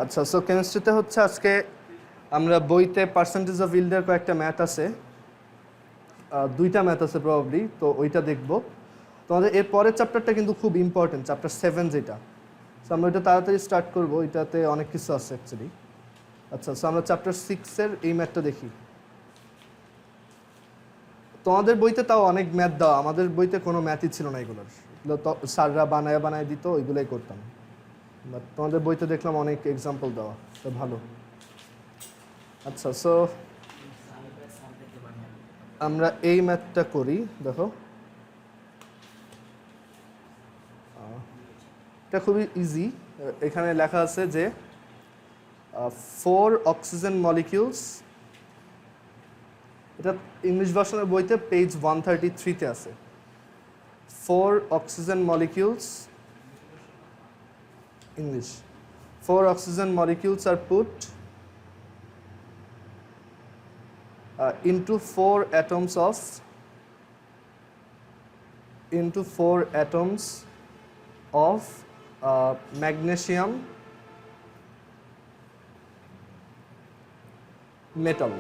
আচ্ছা, সো কেমিস্ট্রিতে হচ্ছে আজকে আমরা বইতে পার্সেন্টেজ অফ ইল্ডের কয়েকটা ম্যাথ আছে, দুইটা ম্যাথ আছে প্রবাবলি, তো ওইটা দেখব। তোমাদের এর পরের চ্যাপ্টারটা কিন্তু খুব ইম্পর্টেন্ট, চ্যাপ্টার 7 যেটা। সো আমরা ওইটা তাড়াতাড়ি স্টার্ট করবো, ওইটাতে অনেক কিছু আছে অ্যাকচুয়ালি। আচ্ছা, সো আমরা চ্যাপ্টার 6-এর এই ম্যাথটা দেখি। তোমাদের বইতে তাও অনেক ম্যাথ দেওয়া, আমাদের বইতে কোনো ম্যাথই ছিল না এগুলোর। এগুলো তো স্যাররা বানায় দিত, ওইগুলোই করতাম। বাট তোমাদের বইতে দেখলাম অনেক এক্সাম্পল দেওয়া, তো ভালো। আচ্ছা, সো আমরা এই ম্যাথটা করি। দেখো, এটা খুবই ইজি। এখানে লেখা আছে যে 4 অক্সিজেন মলিকিউলস, এটা ইংলিশ ভার্সনের বইতে পেজ 133-তে আছে। 4 oxygen molecules, English. 4 oxygen molecules are put into 4 atoms of magnesium metal.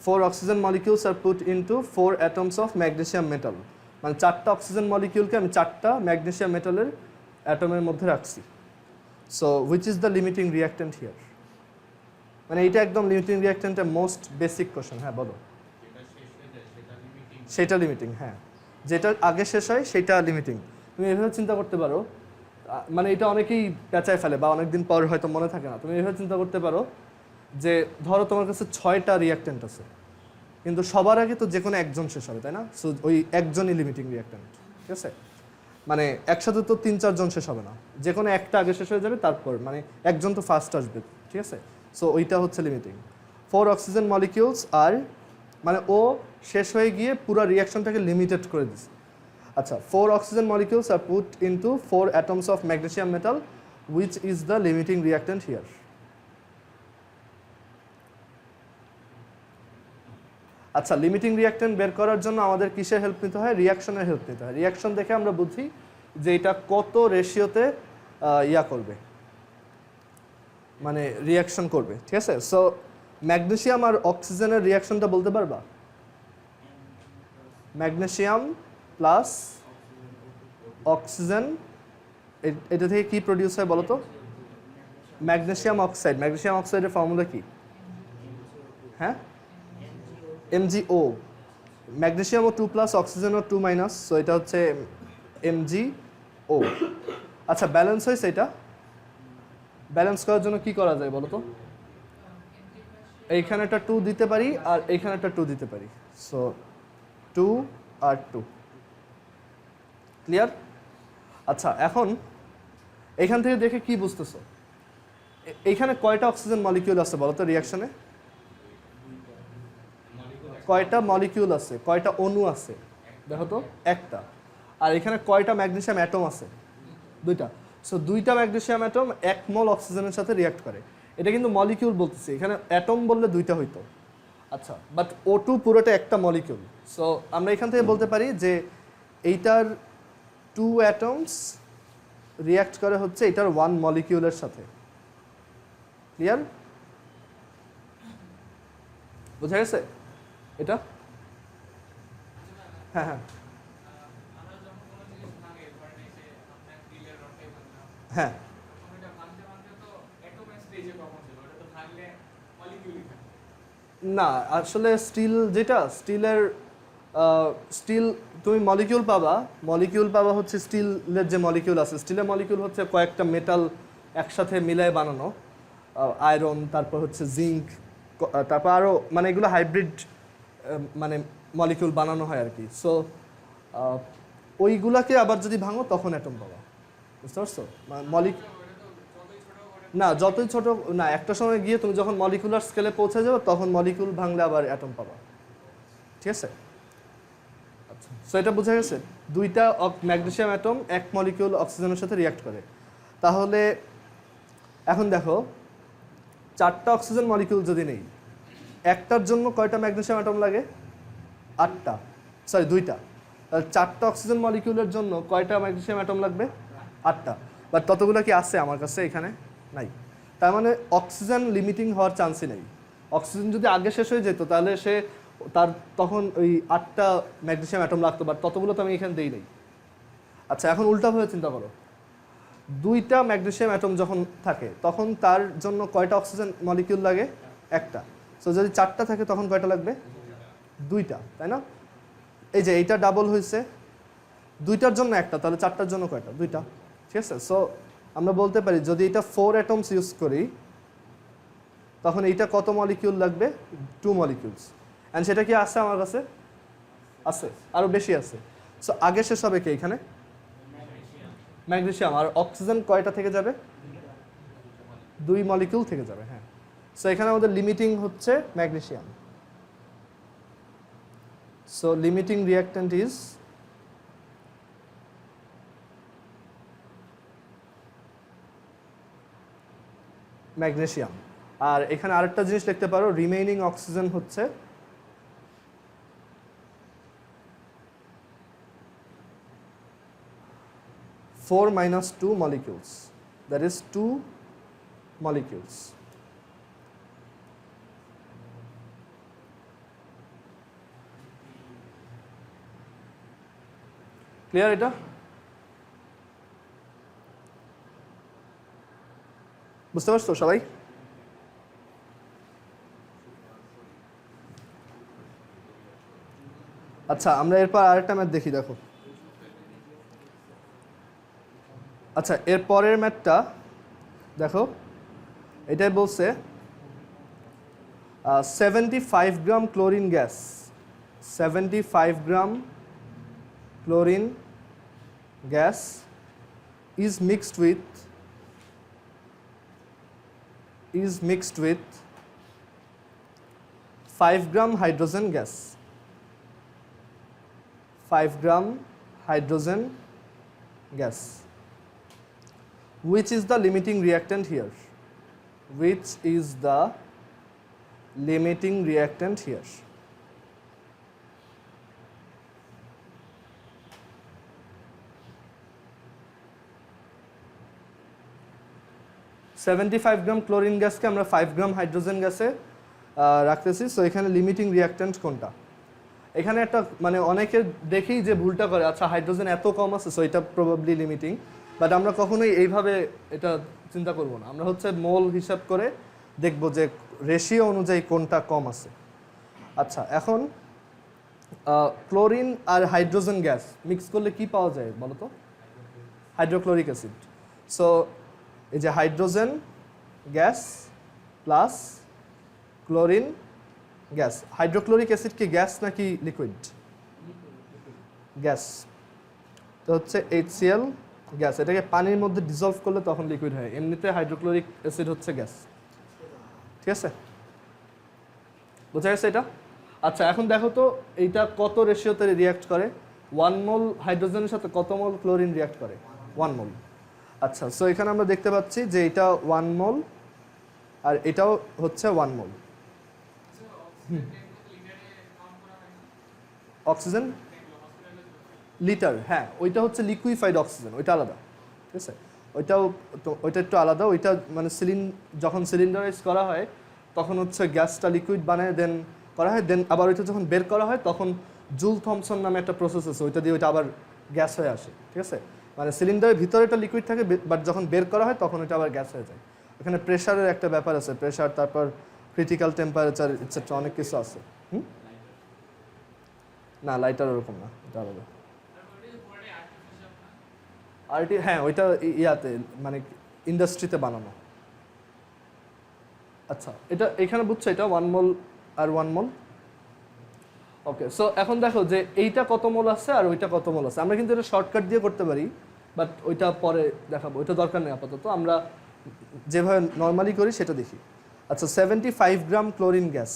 4 oxygen molecules are put into 4 atoms of magnesium metal. মানে 4টা অক্সিজেন মলিকিউলকে আমি 4টা ম্যাগনেসিয়াম মেটালের অ্যাটমের মধ্যে রাখছি। So which is the limiting reactant here? মানে এটা একদম লিমিটিং রিঅ্যাক্ট্যান্টের মোস্ট বেসিক কোশ্চেন। হ্যাঁ, বলো। সেটা লিমিটিং, হ্যাঁ, যেটা আগে শেষ হয় সেটা লিমিটিং। তুমি এভাবে চিন্তা করতে পারো, মানে এটা অনেকেই পেঁচায় ফেলে বা অনেকদিন পর হয়তো মনে থাকে না। তুমি এভাবে চিন্তা করতে পারো যে ধরো তোমার কাছে 6টা রিঅ্যাক্ট্যান্ট আছে, কিন্তু সবার আগে তো যে কোনো একজন শেষ হবে, তাই না? সো ওই একজনই লিমিটিং রিঅ্যাক্ট্যান্ট, ঠিক আছে? মানে একসাথে তো 3-4 জন শেষ হবে না, যে কোনো একটা আগে শেষ হয়ে যাবে, তারপর মানে একজন তো ফার্স্ট আসবে, ঠিক আছে? সো ওইটা হচ্ছে লিমিটিং। 4 অক্সিজেন মলিকিউলস আর মানে ও শেষ হয়ে গিয়ে পুরো রিঅ্যাকশনটাকে লিমিটেড করে দিচ্ছে। আচ্ছা, 4 oxygen molecules are put into 4 atoms of magnesium metal, which is the limiting reactant here? আচ্ছা, লিমিটিং রিঅ্যাকট্যান্ট বের করার জন্য আমাদের কিসের হেল্প নিতে হয়? রিঅ্যাকশনের হেল্প নিতে হয়। রিঅ্যাকশন দেখে আমরা বুঝি যে এটা কত রেশিওতে করবে, মানে রিঅ্যাকশন করবে, ঠিক আছে? সো ম্যাগনেসিয়াম আর অক্সিজেনের রিঅ্যাকশনটা বলতে পারবা? ম্যাগনেসিয়াম প্লাস অক্সিজেন, এটা থেকে কি প্রডিউস হয় বলো তো? Magnesium oxide. ম্যাগনেসিয়াম অক্সাইডের ফর্মুলা কি? হ্যাঁ, MgO। ম্যাগনেসিয়ামও 2+, অক্সিজেনও 2-, সো এটা হচ্ছে MgO। আচ্ছা, ব্যালেন্স হয়েছে। এটা ব্যালেন্স করার জন্য কি করা যায় বলো তো? এইখানে একটা 2 দিতে পারি আর এইখানে একটা 2 দিতে পারি। সো 2 আর 2, ক্লিয়ার? আচ্ছা, এখন এইখান থেকে দেখে কি বুঝতেছো? এইখানে কয়টা অক্সিজেন মলিকিউল আছে বলো তো রিঅ্যাকশনে? কয়টা মলিকিউল আছে, কয়টা অণু আছে দেখো তো? একটা। আর এখানে কয়টা ম্যাগনেসিয়াম অ্যাটম আছে? 2টা। সো 2টা ম্যাগনেসিয়াম অ্যাটম 1 মোল অক্সিজেনের সাথে রিঅ্যাক্ট করে। এটা কিন্তু মলিকিউল বলতেছি, এখানে অ্যাটম বললে 2টা হইতো। আচ্ছা, বাট O2 পুরোটা একটা মলিকিউল। সো আমরা এখান থেকে বলতে পারি যে এইটার 2 অ্যাটমস রিঅ্যাক্ট করে হচ্ছে এটার 1 মলিকিউলের সাথে। ক্লিয়ার? বোঝা গেছে এটা? হ্যাঁ হ্যাঁ হ্যাঁ। না, আসলে স্টিল তুমি মলিকিউল পাবা হচ্ছে স্টিলের যে মলিকিউল আছে, স্টিলের মলিকিউল হচ্ছে কয়েকটা মেটাল একসাথে মিলায় বানানো, আয়রন, তারপর হচ্ছে জিঙ্ক, তারপর আরও মানে এগুলো হাইব্রিড মানে মলিকিউল বানানো হয় আর কি। সো ওইগুলাকে আবার যদি ভাঙো তখন অ্যাটম পাবা, বুঝতে পারছো? না, যতই ছোট না, একটা সময় গিয়ে তুমি যখন মলিকুলার স্কেলে পৌঁছে যাবে তখন মলিকুল ভাঙলে আবার অ্যাটম পাবা, ঠিক আছে? আচ্ছা, সো এটা বোঝা গেছে। 2টা ম্যাগনেসিয়াম অ্যাটম 1 মলিকিউল অক্সিজেনের সাথে রিঅ্যাক্ট করে। তাহলে এখন দেখো, 4টা অক্সিজেন মলিকিউল যদি নেই, একটার জন্য কয়টা ম্যাগনেসিয়াম অ্যাটম লাগে? 8টা, সরি 2টা। তাহলে 4টা অক্সিজেন মলিকিউলের জন্য কয়টা ম্যাগনেসিয়াম অ্যাটম লাগবে? 8টা। বাট ততগুলো কি আছে আমার কাছে এখানে? নাই। তার মানে অক্সিজেন লিমিটিং হওয়ার চান্সই নেই। অক্সিজেন যদি আগে শেষ হয়ে যেত তাহলে তার তখন ওই 8টা ম্যাগনেসিয়াম অ্যাটম লাগতো, বাট ততগুলো তো আমি এখানে দেই নাই। আচ্ছা, এখন উল্টাভাবে চিন্তা করো, 2টা ম্যাগনেসিয়াম অ্যাটম যখন থাকে তখন তার জন্য কয়টা অক্সিজেন মলিকিউল লাগে? 1টা। সো যদি 4টা থাকে তখন কয়টা লাগবে? 2টা, তাই না? এই যে এইটা ডাবল হয়েছে, 2টার জন্য 1টা, তাহলে 4টার জন্য কয়টা? 2টা। ঠিক আছে? সো আমরা বলতে পারি যদি এটা 4 অ্যাটমস ইউজ করি তখন এইটা কত মলিকিউল লাগবে? 2 মলিকিউলস। অ্যান্ড সেটা কি আছে আমার কাছে? আছে, আরও বেশি আছে। সো আগে শেষ হবে কি এখানে? ম্যাগনেসিয়াম। আর অক্সিজেন কয়টা থেকে যাবে? 2 মলিকিউল থেকে যাবে। হ্যাঁ, সো এখানে আমাদের লিমিটিং হচ্ছে magnesium. So limiting reactant is magnesium. আর এখানে আরেকটা জিনিস লিখতে পারো, রিমেইনিং অক্সিজেন হচ্ছে four minus 2 molecules, that is 2 molecules. Clear এটা? বুঝতে পারছো সবাই? আচ্ছা, আমরা এরপর আরেকটা ম্যাথ দেখি, দেখো। আচ্ছা, এর পরের ম্যাথটা দেখো, এটাই বলছে 75 gram chlorine gas, 75 gram chlorine gas is mixed with 5 gram hydrogen gas. 5 gram hydrogen gas. Which is the limiting reactant here? Which is the limiting reactant here? $75 gram chlorine গ্যাসকে আমরা 5 গ্রাম হাইড্রোজেন গ্যাসে রাখতেছি। So এখানে limiting reactant কোনটা? এখানে একটা মানে অনেকে দেখেই যে ভুলটা করে, আচ্ছা হাইড্রোজেন এত কম আছে সো এটা প্রবাবলি লিমিটিং, বাট আমরা কখনোই এইভাবে এটা চিন্তা করব না। আমরা হচ্ছে মোল হিসাব করে দেখব যে রেশিও অনুযায়ী কোনটা কম আছে। আচ্ছা, এখন ক্লোরিন আর হাইড্রোজেন গ্যাস মিক্স করলে কি পাওয়া যায় বলো তো? Hydrochloric acid. সো এই যে hydrogen gas plus chlorine gas. Hydrochloric acid কি গ্যাস নাকি লিকুইড? গ্যাস। তো হচ্ছে HCl গ্যাস, এটাকে পানির মধ্যে ডিসলভ করলে তখন লিকুইড হয়। এমনিতে হাইড্রোক্লোরিক অ্যাসিড হচ্ছে গ্যাস। ঠিক আছে, বোঝা গেছে এটা? আচ্ছা, এখন দেখো তো এইটা কত রেশিওতে রিয়াক্ট করে? 1 মোল হাইড্রোজেনের সাথে কত মোল ক্লোরিন রিয়াক্ট করে? 1 মোল। আচ্ছা, সো এখানে আমরা দেখতে পাচ্ছি যে এটা 1 মোল আর এটাও হচ্ছে 1 মোল। অক্সিজেন লিটার, হ্যাঁ ওইটা হচ্ছে লিকুইফাইড অক্সিজেন, ওইটা আলাদা। ঠিক আছে, ওইটা একটু আলাদা। ওইটা মানে যখন সিলিন্ডারাইজ করা হয় তখন হচ্ছে গ্যাসটা লিকুইড বানায় দেন করা হয়, দেন আবার ওইটা যখন বের করা হয় তখন জুল থমসন নামে একটা প্রসেস আছে, ওইটা দিয়ে ওইটা আবার গ্যাস হয়ে আসে। ঠিক আছে, মানে সিলিন্ডারের ভিতরে এটা লিকুইড থাকে, বাট যখন বের করা হয় তখন ওইটা আবার গ্যাস হয়ে যায়। এখানে প্রেশারের একটা ব্যাপার আছে, প্রেশার, তারপর ক্রিটিক্যাল টেম্পারেচার ইটসেট্রা, অনেক কিছু আছে। না, লাইটার ওরকম না, এটা আলাদা। হ্যাঁ, ওইটা ইয়াতে মানে ইন্ডাস্ট্রিতে বানানো। আচ্ছা, এটা এখানে বুঝছো, এটা 1 মোল আর 1 মোল। ওকে, সো এখন দেখো যে এইটা কত মোল আছে আর ওইটা কত মোল আছে। আমরা কিন্তু এটা শর্টকাট দিয়ে করতে পারি, বাট ওইটা পরে দেখাবো, ওইটা দরকার নেই আপাতত। আমরা যেভাবে নর্মালি করি সেটা দেখি। আচ্ছা, 75 gram chlorine gas,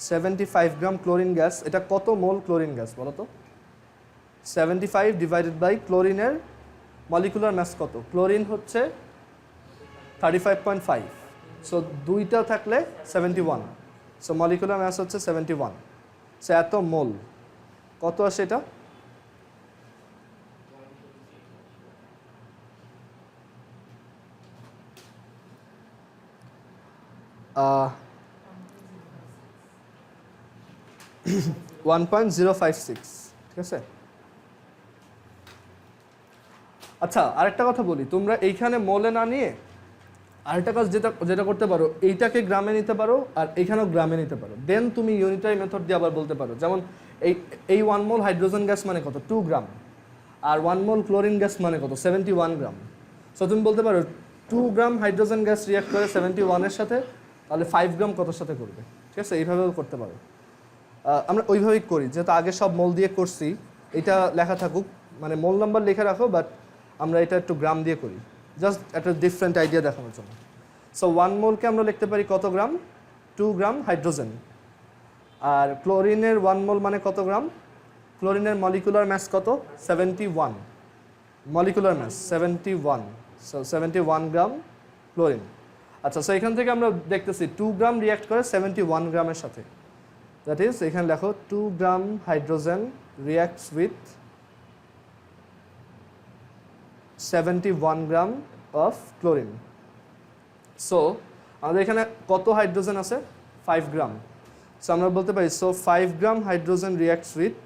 75 gram chlorine gas, এটা কত মোল ক্লোরিন গ্যাস বলো তো? 75 ডিভাইডেড বাই ক্লোরিনের মলিকুলার ম্যাস কত? ক্লোরিন হচ্ছে 35.5, সো দুইটা থাকলে 71, সো মলিকুলার ম্যাস হচ্ছে 71। সো এত মোল কত আসে এটা? 1.056, ঠিক আছে। আচ্ছা আরেকটা কথা বলি, তোমরা এইখানে মোলে না নিয়ে আরেকটা কাজ যেটা করতে পারো, এইটাকে গ্রামে নিতে পারো আর এইখানেও গ্রামে নিতে পারো, দেন তুমি ইউনিটারি মেথড দিয়ে আবার বলতে পারো। যেমন এই 1 মোল হাইড্রোজেন গ্যাস মানে কত, 2 গ্রাম, আর 1 মোল ক্লোরিন গ্যাস মানে কত, 71 গ্রাম। সো তুমি বলতে পারো 2 গ্রাম হাইড্রোজেন গ্যাস রিয়াক্ট করে 71-এর সাথে, তাহলে 5 গ্রাম কতর সাথে করবে, ঠিক আছে। এইভাবেও করতে পারো। আমরা ওইভাবেই করি, যেহেতু আগে সব মোল দিয়ে করছি, এটা লেখা থাকুক, মানে মোল নাম্বার লিখে রাখো, বাট আমরা এটা একটু গ্রাম দিয়ে করি, জাস্ট একটা ডিফারেন্ট আইডিয়া দেখানোর জন্য। সো 1 মোলকে আমরা লিখতে পারি কত গ্রাম, 2 গ্রাম হাইড্রোজেন। আর ক্লোরিনের 1 মোল মানে কত গ্রাম, ক্লোরিনের মলিকুলার ম্যাস কত, 71, molecular mass 71, so 71 gram chlorine. আচ্ছা, সো এখান থেকে আমরা দেখতেছি 2 গ্রাম রিয়াক্ট করে 71 গ্রামের সাথে, দ্যাট ইজ এখানে লেখো 2 গ্রাম hydrogen reacts with 71 gram of chlorine. So আমাদের এখানে কত হাইড্রোজেন আছে, 5 গ্রাম। সো আমরা বলতে পারি, so 5 gram hydrogen reacts with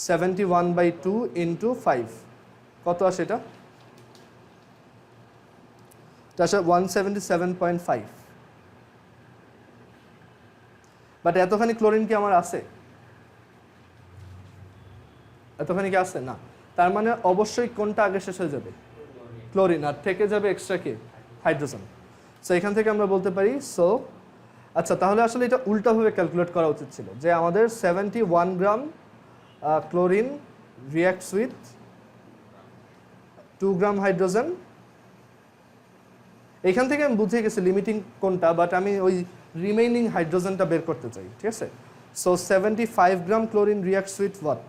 71/2 into 5, কত আসে এটা, এটা আসে 177.5। বাট এতখানি ক্লোরিন কি আমার আছে, এতখানি কি আছে না, তার মানে অবশ্যই কোনটা আগে শেষ হয়ে যাবে, ক্লোরিন, আর থেকে যাবে এক্সট্রা কে, হাইড্রোজেন। সো এখান থেকে আমরা বলতে পারি, সো আচ্ছা তাহলে আসলে এটা উল্টাভাবে ক্যালকুলেট করা উচিত ছিল, যে আমাদের 71 gram chlorine reacts with 2 gram hydrogen. এখান থেকে আমি বুঝে গেছি লিমিটিং কোনটা, বাট আমি ওই রিমেইনিং হাইড্রোজেনটা বের করতে চাই, ঠিক আছে। So 75 gram chlorine reacts with what,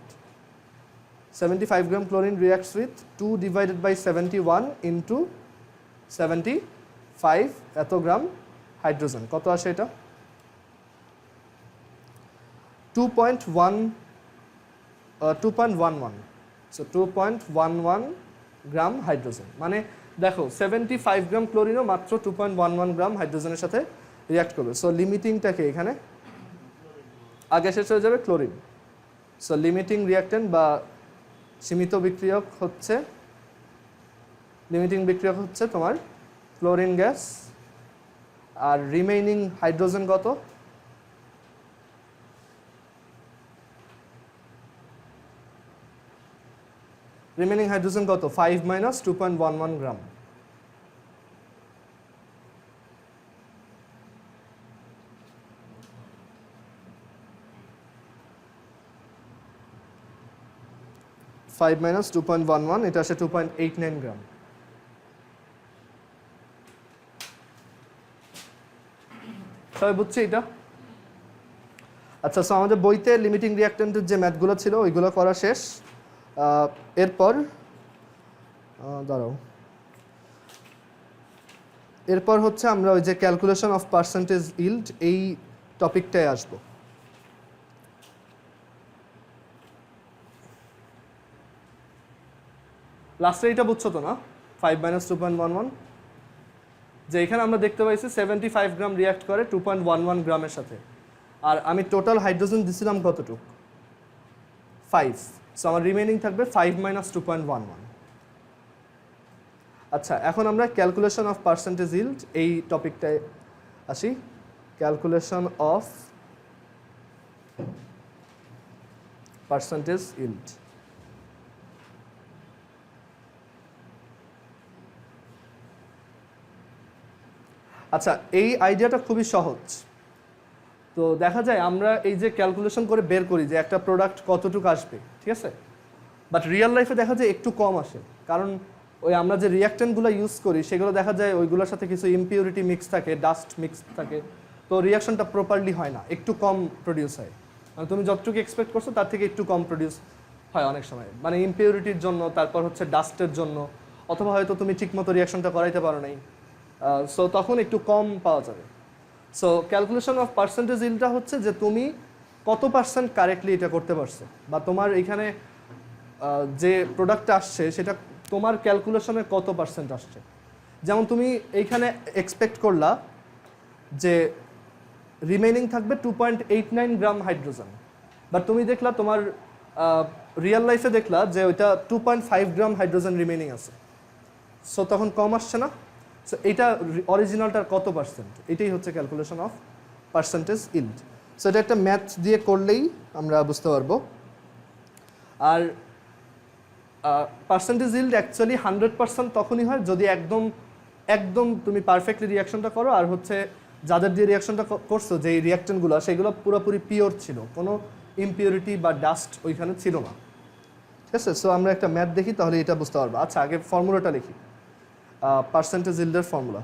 75 gram chlorine reacts with 2 divided by 71 into 75 এত গ্রাম হাইড্রোজেন, কত আসে এটা, 2.11, সো 2.11 গ্রাম হাইড্রোজেন। মানে দেখো 75 গ্রাম ক্লোরিনও মাত্র 2.11 গ্রাম হাইড্রোজেনের সাথে রিয়াক্ট করবে। সো লিমিটিংটাকে এখানে আগে শেষ হয়ে যাবে ক্লোরিন। সো লিমিটিং রিয়াক্টেন্ট বা সীমিত বিক্রিয়ক হচ্ছে, লিমিটিং বিক্রিয়ক হচ্ছে তোমার ক্লোরিন গ্যাস, আর রিমেইনিং হাইড্রোজেন কত, রিমেইনিং হাইড্রোজেন কত, 5 মাইনাস 2.11 গ্রাম। ফাইভ মাইনাস 2.11, এটা আসে 2.89 গ্রাম। সবাই বুঝছি এটা? আচ্ছা, সো আমাদের বইতে লিমিটিং রিঅ্যাকট্যান্টের যে ম্যাথগুলো ছিল ওইগুলো করা শেষ। এরপর এরপর হচ্ছে আমরা ওই যে ক্যালকুলেশন অফ পার্সেন্টেজ ইল্ড এই টপিকটায় আসবো। লাস্টে এটা বুঝছো তো না, 5 মাইনাস 2.11, যে এখানে আমরা দেখতে পাইছি 75 গ্রাম রিয়াক্ট করে 2.11 গ্রামের সাথে, আর আমি টোটাল হাইড্রোজেন দিছিলাম কতটুকু, 5। সো আমার রিমেইনিং থাকবে 5 মাইনাস 2.11। আচ্ছা, এখন আমরা ক্যালকুলেশন অফ পার্সেন্টেজ ইল্ড এই টপিকটায় আসি। Calculation of percentage yield. আচ্ছা, এই আইডিয়াটা খুবই সহজ। তো দেখা যায় আমরা এই যে ক্যালকুলেশন করে বের করি যে একটা প্রোডাক্ট কতটুকু আসবে, ঠিক আছে, বাট রিয়েল লাইফে দেখা যায় একটু কম আসে, কারণ ওই আমরা যে রিয়াক্টেন্টগুলো ইউজ করি সেগুলো দেখা যায় ওইগুলোর সাথে কিছু ইমপিউরিটি মিক্স থাকে, ডাস্ট মিক্স থাকে, তো রিয়াকশনটা প্রপারলি হয় না, একটু কম প্রডিউস হয়। মানে তুমি যতটুকু এক্সপেক্ট করছো তার থেকে একটু কম প্রডিউস হয় অনেক সময়, মানে ইমপিউরিটির জন্য, তারপর হচ্ছে ডাস্টের জন্য, অথবা হয়তো তুমি ঠিকমতো রিয়াকশনটা করাইতে পারো নাই, সো তখন একটু কম পাওয়া যাবে। সো ক্যালকুলেশন অফ পার্সেন্টেজ ইল্ডটা হচ্ছে যে তুমি কত পার্সেন্ট কারেক্টলি এটা করতে পারছো, বা তোমার এখানে যে প্রোডাক্টটা আসছে সেটা তোমার ক্যালকুলেশনে কত পার্সেন্ট আসছে। যেমন তুমি এইখানে এক্সপেক্ট করলা যে রিমেইনিং থাকবে 2.89 গ্রাম হাইড্রোজেন, বাট তুমি দেখলা তোমার রিয়েল লাইফে দেখলা যে ওইটা 2.5 গ্রাম হাইড্রোজেন রিমেইনিং আছে। সো তখন কম আসছে না? সো এটা অরিজিনালটার কত পার্সেন্ট, এটাই হচ্ছে calculation of percentage yield. So এটা একটা ম্যাথ দিয়ে করলেই আমরা বুঝতে পারবো। আর পার্সেন্টেজ ইল্ড অ্যাকচুয়ালি 100% তখনই হয় যদি একদম একদম তুমি পারফেক্টলি রিয়াকশনটা করো, আর হচ্ছে যাদের দিয়ে রিয়াকশনটা করছো যে রিয়াক্টেন্টগুলো সেগুলো পুরোপুরি পিওর ছিল, কোনো ইমপিউরিটি বা ডাস্ট ওইখানে ছিল না। ঠিক আছে, সো আমরা একটা ম্যাথ দেখি তাহলে এটা বুঝতে পারবো। আচ্ছা, আগে ফর্মুলাটা লিখি, পার্সেন্টেজ ইল্ডের ফর্মুলা।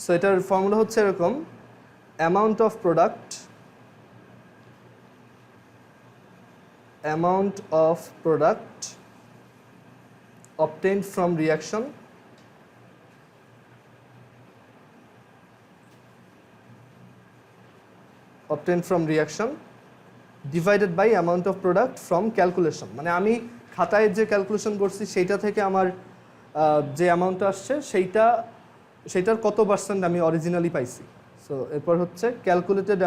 সো এটার ফর্মুলা হচ্ছে এরকম, amount of product obtained from reaction divided by amount of product from calculation। মানে আমি খাতায় যে ক্যালকুলেশন করছি সেইটা থেকে আমার যে অ্যামাউন্টটা আসছে সেইটার কত পার্সেন্ট আমি অরিজিনালি পাইছি। সো এরপর হচ্ছে calculated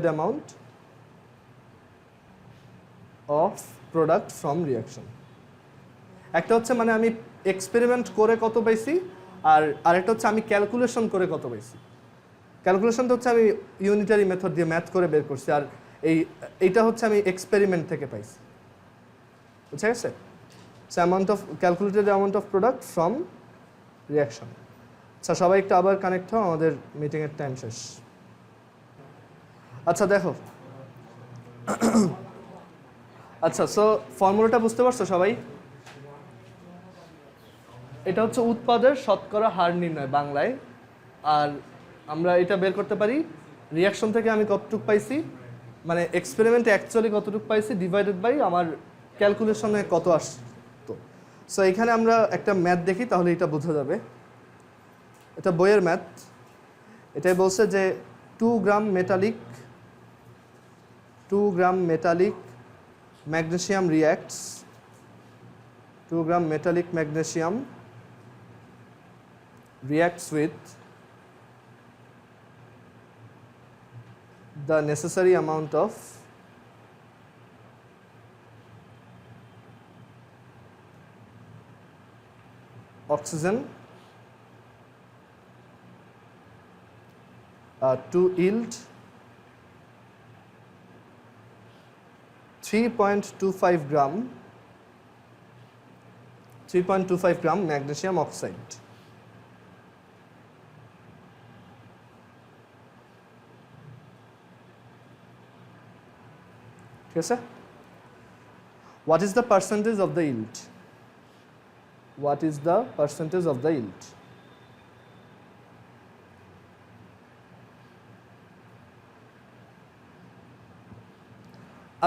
amount of product from reaction. একটা হচ্ছে মানে আমি এক্সপেরিমেন্ট করে কত পাইছি, আর আরেকটা হচ্ছে আমি ক্যালকুলেশন করে কত পাইছি। ক্যালকুলেশনটা হচ্ছে আমি ইউনিটারি মেথড দিয়ে ম্যাথ করে বের করছি, আর এইটা হচ্ছে আমি এক্সপেরিমেন্ট থেকে পাইছি। বুঝা গেছে? Calculated amount of product from reaction. আচ্ছা, সবাই একটু আবার কানেক্ট হও, আমাদের মিটিংয়ের টাইম শেষ। আচ্ছা দেখো, আচ্ছা সো ফর্মুলাটা বুঝতে পারছো সবাই? এটা হচ্ছে উৎপাদের শতকরা হার নির্ণয় বাংলায়। আর আমরা এটা বের করতে পারি রিয়াকশন থেকে আমি কতটুকু পাইছি, মানে এক্সপেরিমেন্টে অ্যাকচুয়ালি কতটুকু পাইছি ডিভাইডেড বাই আমার ক্যালকুলেশনে কত আসতো। সো এখানে আমরা একটা ম্যাথ দেখি তাহলে এটা বোঝা যাবে। এটা বইয়ের ম্যাথ। এটাই বলছে যে 2 গ্রাম metallic magnesium reacts 2 gram metallic magnesium reacts with the necessary amount of oxygen to yield 3.25 gram magnesium oxide। ঠিক আছে? What is the percentage of the yield?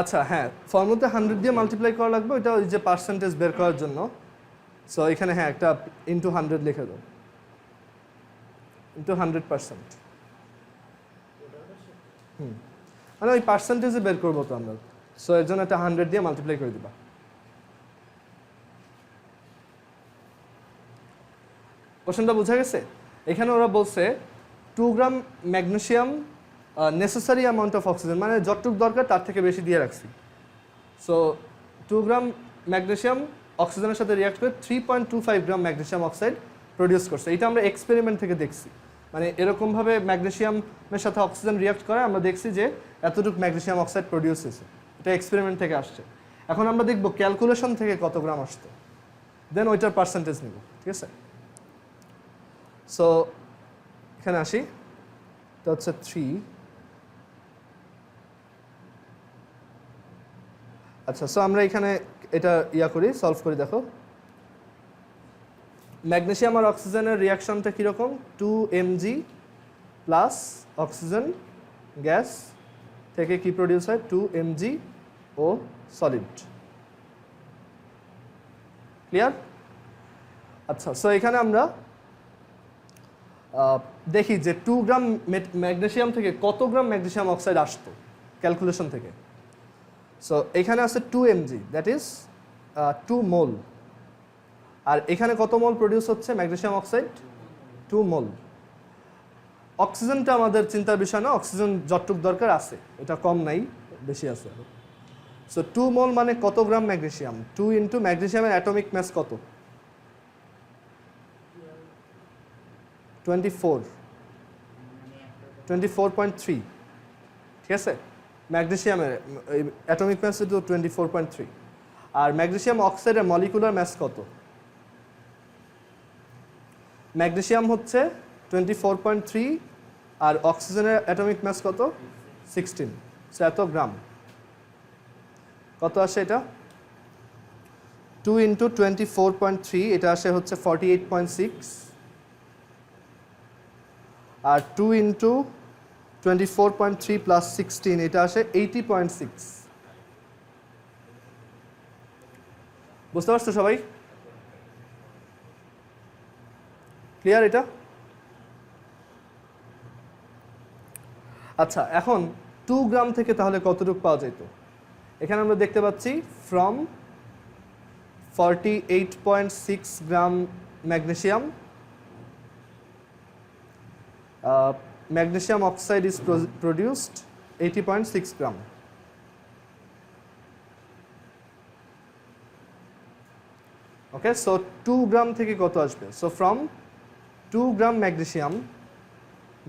আচ্ছা হ্যাঁ, ফর্মুলাতে 100 দিয়ে মাল্টিপ্লাই করা লাগবে, ওইটা ওই যে পার্সেন্টেজ বের করার জন্য। সো এখানে হ্যাঁ একটা ইন্টু 100 লিখে দাও, ইন্টু 100%। মানে ওই পার্সেন্টেজে বের করবো তো আমরা, সো এর জন্য একটা 100 দিয়ে মাল্টিপ্লাই করে দিবা। কোশ্চেনটা বোঝা গেছে? এখানে ওরা বলছে 2 gram magnesium necessary amount of oxygen, মানে যতটুকু দরকার তার থেকে বেশি দিয়ে রাখছি। সো 2 গ্রাম ম্যাগনেসিয়াম অক্সিজেনের সাথে রিয়াক্ট করে 3.25 গ্রাম ম্যাগনেসিয়াম অক্সাইড প্রডিউস করছে। এটা আমরা এক্সপেরিমেন্ট থেকে দেখছি, মানে এরকমভাবে ম্যাগনেসিয়ামের সাথে অক্সিজেন রিয়াক্ট করে আমরা দেখছি যে এতটুকু ম্যাগনেসিয়াম অক্সাইড প্রডিউস হয়েছে। এটা এক্সপেরিমেন্ট থেকে আসছে। এখন আমরা দেখব ক্যালকুলেশন থেকে কত গ্রাম আসতো, দেন ওইটার পার্সেন্টেজ নিব। ঠিক আছে? সো এখানে আসি, এটা হচ্ছে 3। আচ্ছা, সো আমরা এখানে এটা করি, সলভ করি। দেখো ম্যাগনেসিয়াম আর অক্সিজেনের রিয়াকশনটা কীরকম, 2 mg প্লাস অক্সিজেন গ্যাস থেকে কি প্রডিউস হয়, 2 mg ও সলিড। ক্লিয়ার? আচ্ছা, সো এখানে আমরা দেখি যে 2 গ্রাম ম্যাগনেসিয়াম থেকে কত গ্রাম ম্যাগনেসিয়াম অক্সাইড আসতো। ক্যালকুলেশন থেকে। সো এখানে আছে 2 mg, দ্যাট ইজ 2 মোল। আর এখানে কত মোল প্রডিউস হচ্ছে ম্যাগনেসিয়াম অক্সাইড? 2 মোল। অক্সিজেনটা আমাদের চিন্তার বিষয় না, অক্সিজেন যতটুক দরকার আছে, এটা কম নাই, বেশি আছে। সো 2 মোল মানে কত গ্রাম ম্যাগনেসিয়াম? 2 ইন্টু ম্যাগনেসিয়ামের অ্যাটমিক ম্যাস কত? 24.3, ঠিক আছে? ম্যাগনেসিয়ামের অ্যাটমিক ম্যাস তো 24.3। আর ম্যাগনেসিয়াম অক্সাইডের মলিকুলার ম্যাস কত? ম্যাগনেসিয়াম হচ্ছে 24.3 আর অক্সিজেনের অ্যাটমিক ম্যাস কত? 16। সো এত গ্রাম। কত আসে এটা? 2 ইন্টু 24.3, এটা আসে হচ্ছে 48.6। আর 2 ইন্টু 24.3 প্লাস 16, এটা আসে 80.6। বুঝতে পারছো সবাই? ক্লিয়ার এটা? আচ্ছা, এখন 2 গ্রাম থেকে তাহলে কতটুকু পাওয়া যেত? এখানে আমরা দেখতে পাচ্ছি from 48.6 gram magnesium, magnesium oxide is produced 80.6 gram. Okay, so 2 gram থেকে কত আসবে? So from 2 gram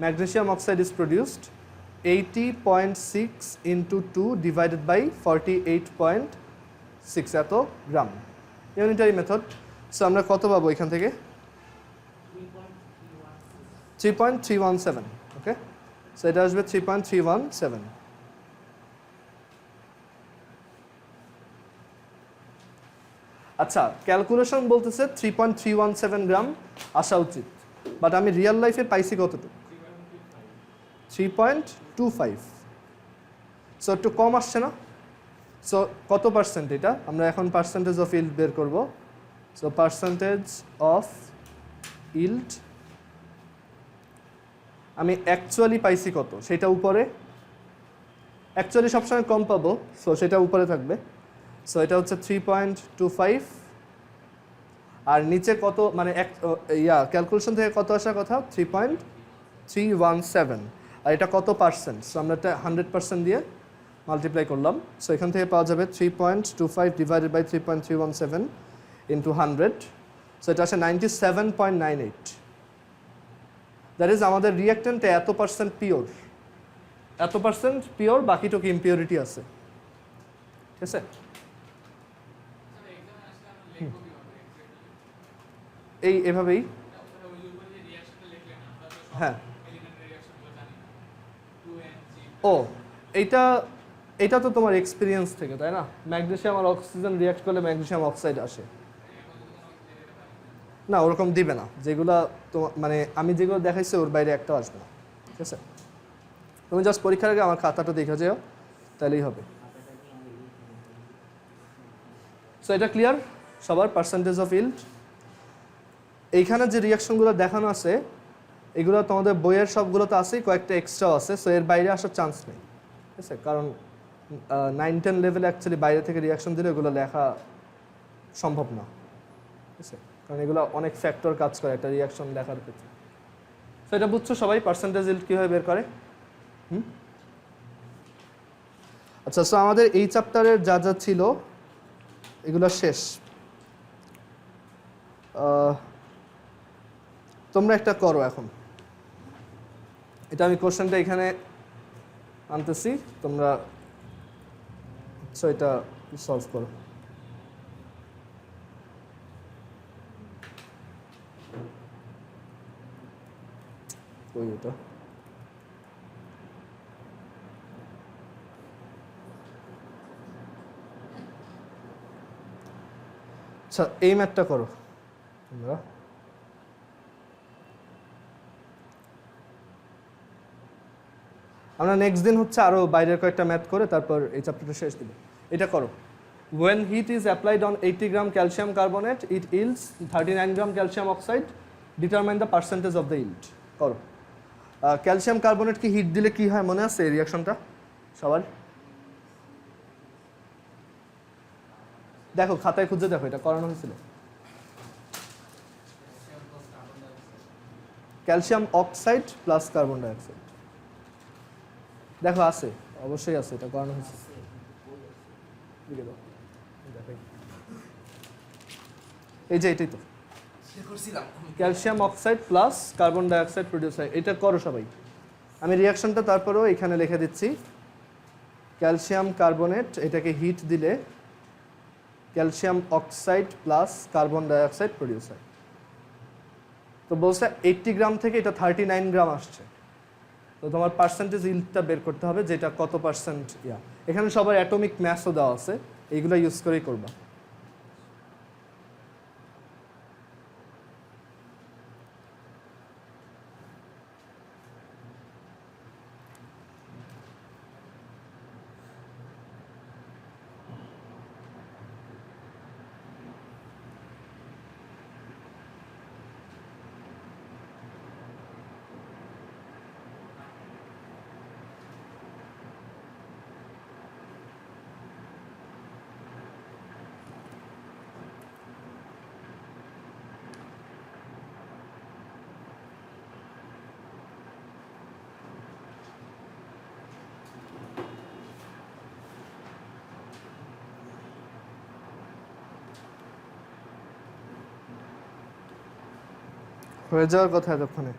magnesium oxide is produced 80.6 into 2 divided by 48.6 এত গ্রাম। Unitary method. সো আমরা কত পাবো এখান থেকে? 3.317। ওকে, সো এটা আসবে 3.317। আচ্ছা, ক্যালকুলেশন বলতেছে 3.317 গ্রাম আসা উচিত, বাট আমি রিয়েল লাইফে পাইছি কতটুকু? 3.25। সো একটু কম আসছে না? সো কত পার্সেন্ট এটা? আমরা এখন পার্সেন্টেজ অফ ইল্ড বের করব। সো পার্সেন্টেজ অফ ইল্ড আমি অ্যাকচুয়ালি পাইছি কত সেটা উপরে, অ্যাকচুয়ালি সবসময় কম পাবো, সো সেটা উপরে থাকবে। সো এটা হচ্ছে 3.25। আর নিচে কত, মানে ক্যালকুলেশন থেকে কত আসার কথা? 3.317। আর এটা কত পার্সেন্ট? সো আমরা এটা 100% দিয়ে মাল্টিপ্লাই করলাম। সো এখান থেকে পাওয়া যাবে 3.25 ডিভাইডেড বাই 3.317 ইন্টু 100। সো এটা আসে 97.98। দ্যাট ইজ আমাদের রিঅ্যাক্টেন্টে এত পার্সেন্ট পিওর, এত পার্সেন্ট পিওর, বাকিটুকু ইম্পিউরিটি আছে। ঠিক আছে? এভাবেই। হ্যাঁ, ও এইটা তো তোমার এক্সপিরিয়েন্স থেকে, তাই না? ম্যাগনেসিয়াম আর অক্সিজেন রিঅ্যাক্ট করলে ম্যাগনেসিয়াম অক্সাইড আসে না, ওরকম দিবে না। যেগুলো তোমার মানে আমি যেগুলো দেখাইছি ওর বাইরে একটাও আসবে না। ঠিক আছে, তুমি জাস্ট পরীক্ষার আগে আমার খাতাটা দেখে যাও, তাহলেই হবে। সো এটা ক্লিয়ার সবার? Percentage of yield. এইখানে যে রিয়াকশনগুলো দেখানো আছে এগুলো তোমাদের বইয়ের সবগুলো তো আছেই, কয়েকটা এক্সট্রাও আছে। সো এর বাইরে আসার চান্স নেই। ঠিক আছে, কারণ 9-10 লেভেলে অ্যাকচুয়ালি বাইরে থেকে রিয়াকশন দিলে এগুলো লেখা সম্ভব না। ঠিক আছে, কারণ এগুলো অনেক ফ্যাক্টর কাজ করে একটা রিয়াকশন লেখার ক্ষেত্রে। সো এটা বুঝছো সবাই পার্সেন্টেজ ইল্ড কীভাবে বের করে? আচ্ছা, সো আমাদের এই চ্যাপ্টারের যা যা ছিল এগুলো শেষ। তোমরা একটা করো এখন, এটা আমি কোশ্চেনটা এখানে আনতেছি, তোমরা এটা সলভ করো। ওই এটা আচ্ছা, এই ম্যাথটা করো তোমরা। আমরা নেক্সট দিন হচ্ছে আরো বাইরের কয়েকটা ম্যাথ করে তারপর এই চ্যাপ্টারটা শেষ দিব। এটা করো। When heat is applied on 80 gram calcium carbonate, it yields 39 gram calcium oxide. Determine the percentage of the yield. করো। ক্যালসিয়াম কার্বনেটকে হিট দিলে কি হয় মনে আছে এই রিঅ্যাকশনটা সবার? দেখো খাতায় খুঁজে দেখো এটা করানো হয়েছিল। Calcium oxide plus carbon dioxide, দেখো আছে, অবশ্যই আছে, এটা করানো হয়েছে। এই যে এটাই তো calcium oxide plus carbon dioxide produce হয়, এটা করো সবাই। আমি রিয়াকশনটা তারপরেও এখানে লিখে দিচ্ছি। ক্যালসিয়াম কার্বনেট, এটাকে হিট দিলে calcium oxide plus carbon dioxide produce হয়। তো বলছে 80 গ্রাম থেকে এটা 39 গ্রাম আসছে। তো তোমার পার্সেন্টেজ ইল্ডটা বের করতে হবে, যেটা কত পার্সেন্ট ইয়া। এখানে সবার অ্যাটমিক ম্যাসও দেওয়া আছে, এইগুলো ইউজ করেই করবা। হয়ে যাওয়ার কথা এতক্ষণে,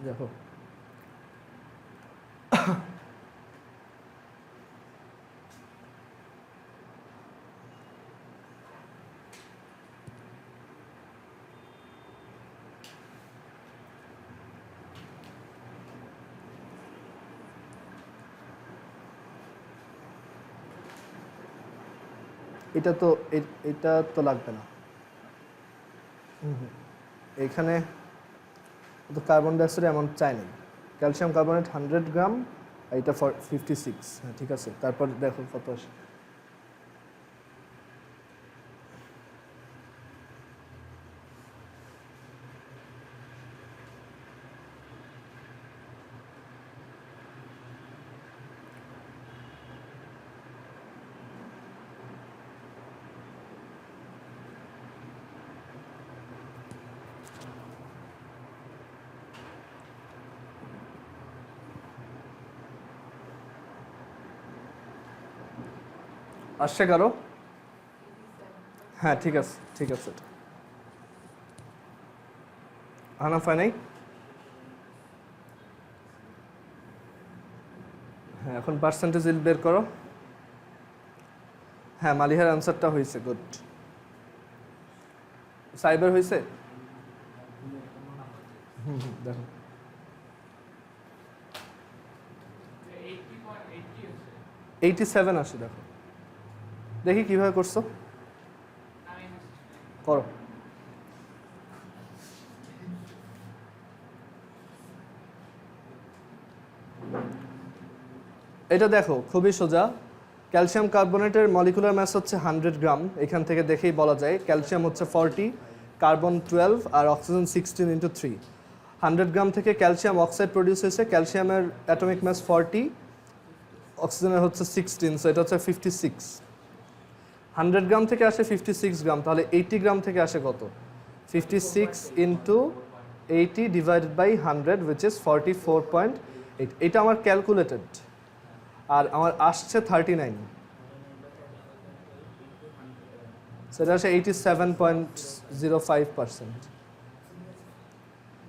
দেখো এটা তো এটা তো লাগবে না। এইখানে তো কার্বন ডাইঅক্সাইড অ্যামাউন্ট চাই নাই। ক্যালসিয়াম কার্বনেট 100 গ্রাম, এটা 56। হ্যাঁ ঠিক আছে, তারপর দেখো কত আসে। আসছে কারো? হ্যাঁ ঠিক আছে, ঠিক আছে। আনাফ হয় নাই? হ্যাঁ এখন পার্সেন্টেজ ইল্ড বের করো। হ্যাঁ মালিহার আনসারটা হয়েছে, গুড। সাইবার হয়েছে? দেখো 87 আসে, দেখো দেখি কিভাবে করছো, করো। এটা দেখো খুবই সোজা। ক্যালসিয়াম কার্বনেটের মলিকুলার ম্যাস হচ্ছে 100 গ্রাম, এখান থেকে দেখেই বলা যায়। ক্যালসিয়াম হচ্ছে 40, কার্বন 12 আর অক্সিজেন 16 × 3। 100 গ্রাম থেকে ক্যালসিয়াম অক্সাইড প্রডিউস হয়েছে। ক্যালসিয়ামের অ্যাটমিক ম্যাস 40, অক্সিজেনের হচ্ছে 16, সো এটা হচ্ছে 56। 100 গ্রাম থেকে আসে 56 গ্রাম, তাহলে 80 গ্রাম থেকে আসে কত? 56 × 80 ডিভাইডেড বাই 100, উইচ ইজ 44.8। এটা আমার ক্যালকুলেটেড, আর আমার আসছে 39, সেটা আসে 87.05%।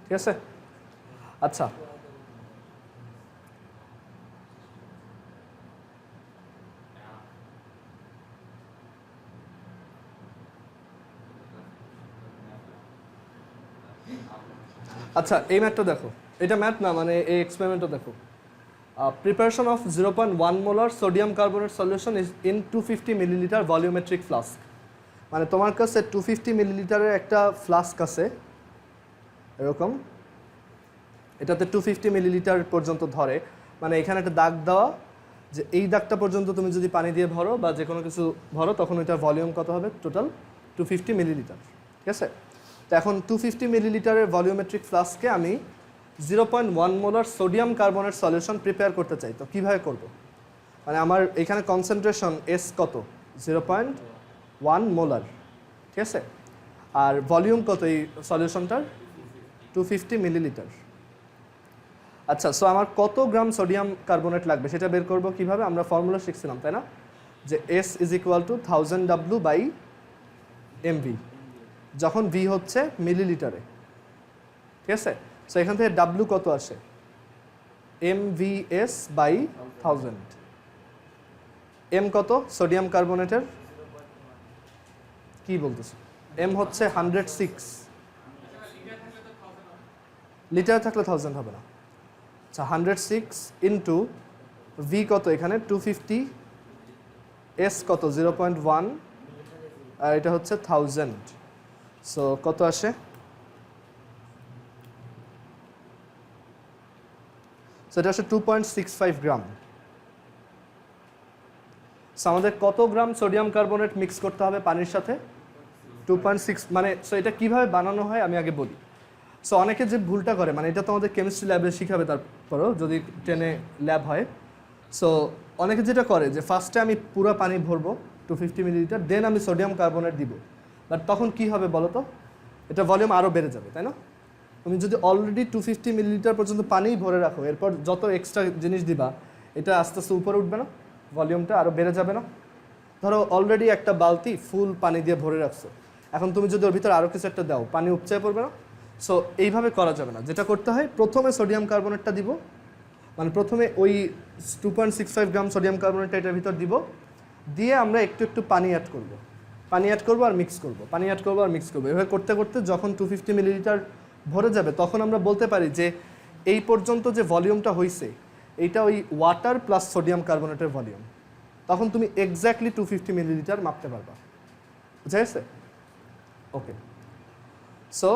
ঠিক আছে, আচ্ছা আচ্ছা এই ম্যাথটা দেখো, এটা ম্যাথ না, মানে এই এক্সপেরিমেন্টটা দেখো। Preparation of 0.1 molar sodium carbonate solution is in 250 millilitre volumetric flask. মানে তোমার কাছে 250 মিলিলিটারের একটা ফ্লাস্ক আছে এরকম, এটাতে 250 মিলিলিটার পর্যন্ত ধরে। মানে এখানে একটা দাগ দেওয়া, যে এই দাগটা পর্যন্ত তুমি যদি পানি দিয়ে ভরো বা যে কোনো কিছু ভরো, তখন ওইটার ভলিউম কত হবে? Total 250 millilitre. ঠিক আছে, তো এখন 250 মিলিলিটারের ভলিউমেট্রিক ফ্লাস্কে আমি 0.1 molar sodium carbonate solution prepare করতে চাই। তো কীভাবে করব? মানে আমার এখানে কনসেন্ট্রেশন এস কত? 0.1 1 মোলার, ঠিক আছে? আর ভলিউম কত এই সলিউশনটার? 250 মিলিলিটার। আচ্ছা, সো আমার কত গ্রাম সোডিয়াম কার্বনেট লাগবে সেটা বের করব কিভাবে? আমরা ফর্মুলা শিখছিলাম, তাই না? যে S = 1000 W/mv, যখন V হচ্ছে মিলিলিটারে, ঠিক আছে? সো এখান থেকে W কত আসে? mvs/1000। M কত সোডিয়াম কার্বনেটের? কি বলতেছে? M হচ্ছে 106। লিটার থাকলে 1000 হবে না। আচ্ছা, 106 ইন্টু V কত এখানে? 250, S কত? 0.1, আর এটা হচ্ছে 1000। সো কত আসে? সো এটা আসে 2.65 গ্রাম। সো আমাদের কত গ্রাম সোডিয়াম কার্বনেট মিক্স করতে হবে পানির সাথে? 2.6। মানে সো এটা কিভাবে বানানো হয় আমি আগে বলি। সো অনেকে যে ভুলটা করে, মানে এটা তো আমাদের কেমিস্ট্রি ল্যাবে শিখাবে, তারপরও যদি 10-এ ল্যাব হয়। সো অনেকে যেটা করে যে ফার্স্টে আমি পুরো পানি ভরবো 250 মিলিলিটার, দেন আমি সোডিয়াম কার্বনেট দিব। বাট তখন কি হবে বলো তো? এটা ভলিউম আরও বেড়ে যাবে, তাই না? তুমি যদি অলরেডি 250 মিলিলিটার পর্যন্ত পানিই ভরে রাখো, এরপর যত এক্সট্রা জিনিস দিবা এটা আস্তে আস্তে উপরে উঠবে না? ভলিউমটা আরও বেড়ে যাবে না? ধরো অলরেডি একটা বালতি ফুল পানি দিয়ে ভরে রাখছো, এখন তুমি যদি ওর ভিতরে আরও কিছু একটা দাও, পানি উপচায় পড়বে না? সো এইভাবে করা যাবে না। যেটা করতে হয়, প্রথমে সোডিয়াম কার্বনেটটা দিব, মানে প্রথমে ওই 2.65 গ্রাম সোডিয়াম কার্বনেটটা এটার ভিতর দিব, দিয়ে আমরা একটু একটু পানি অ্যাড করব, পানি অ্যাড করবো আর মিক্স করবো, পানি অ্যাড করবো আর মিক্স করবো। এভাবে করতে করতে যখন 250 মিলিলিটার ভরে যাবে, তখন আমরা বলতে পারি যে এই পর্যন্ত যে ভলিউমটা হয়েছে এইটা ওই ওয়াটার প্লাস সোডিয়াম কার্বনেটের ভলিউম। তখন তুমি এক্স্যাক্টলি 250 মিলিলিটার মাপতে পারবা। বুঝা গেছে? ওকে, সো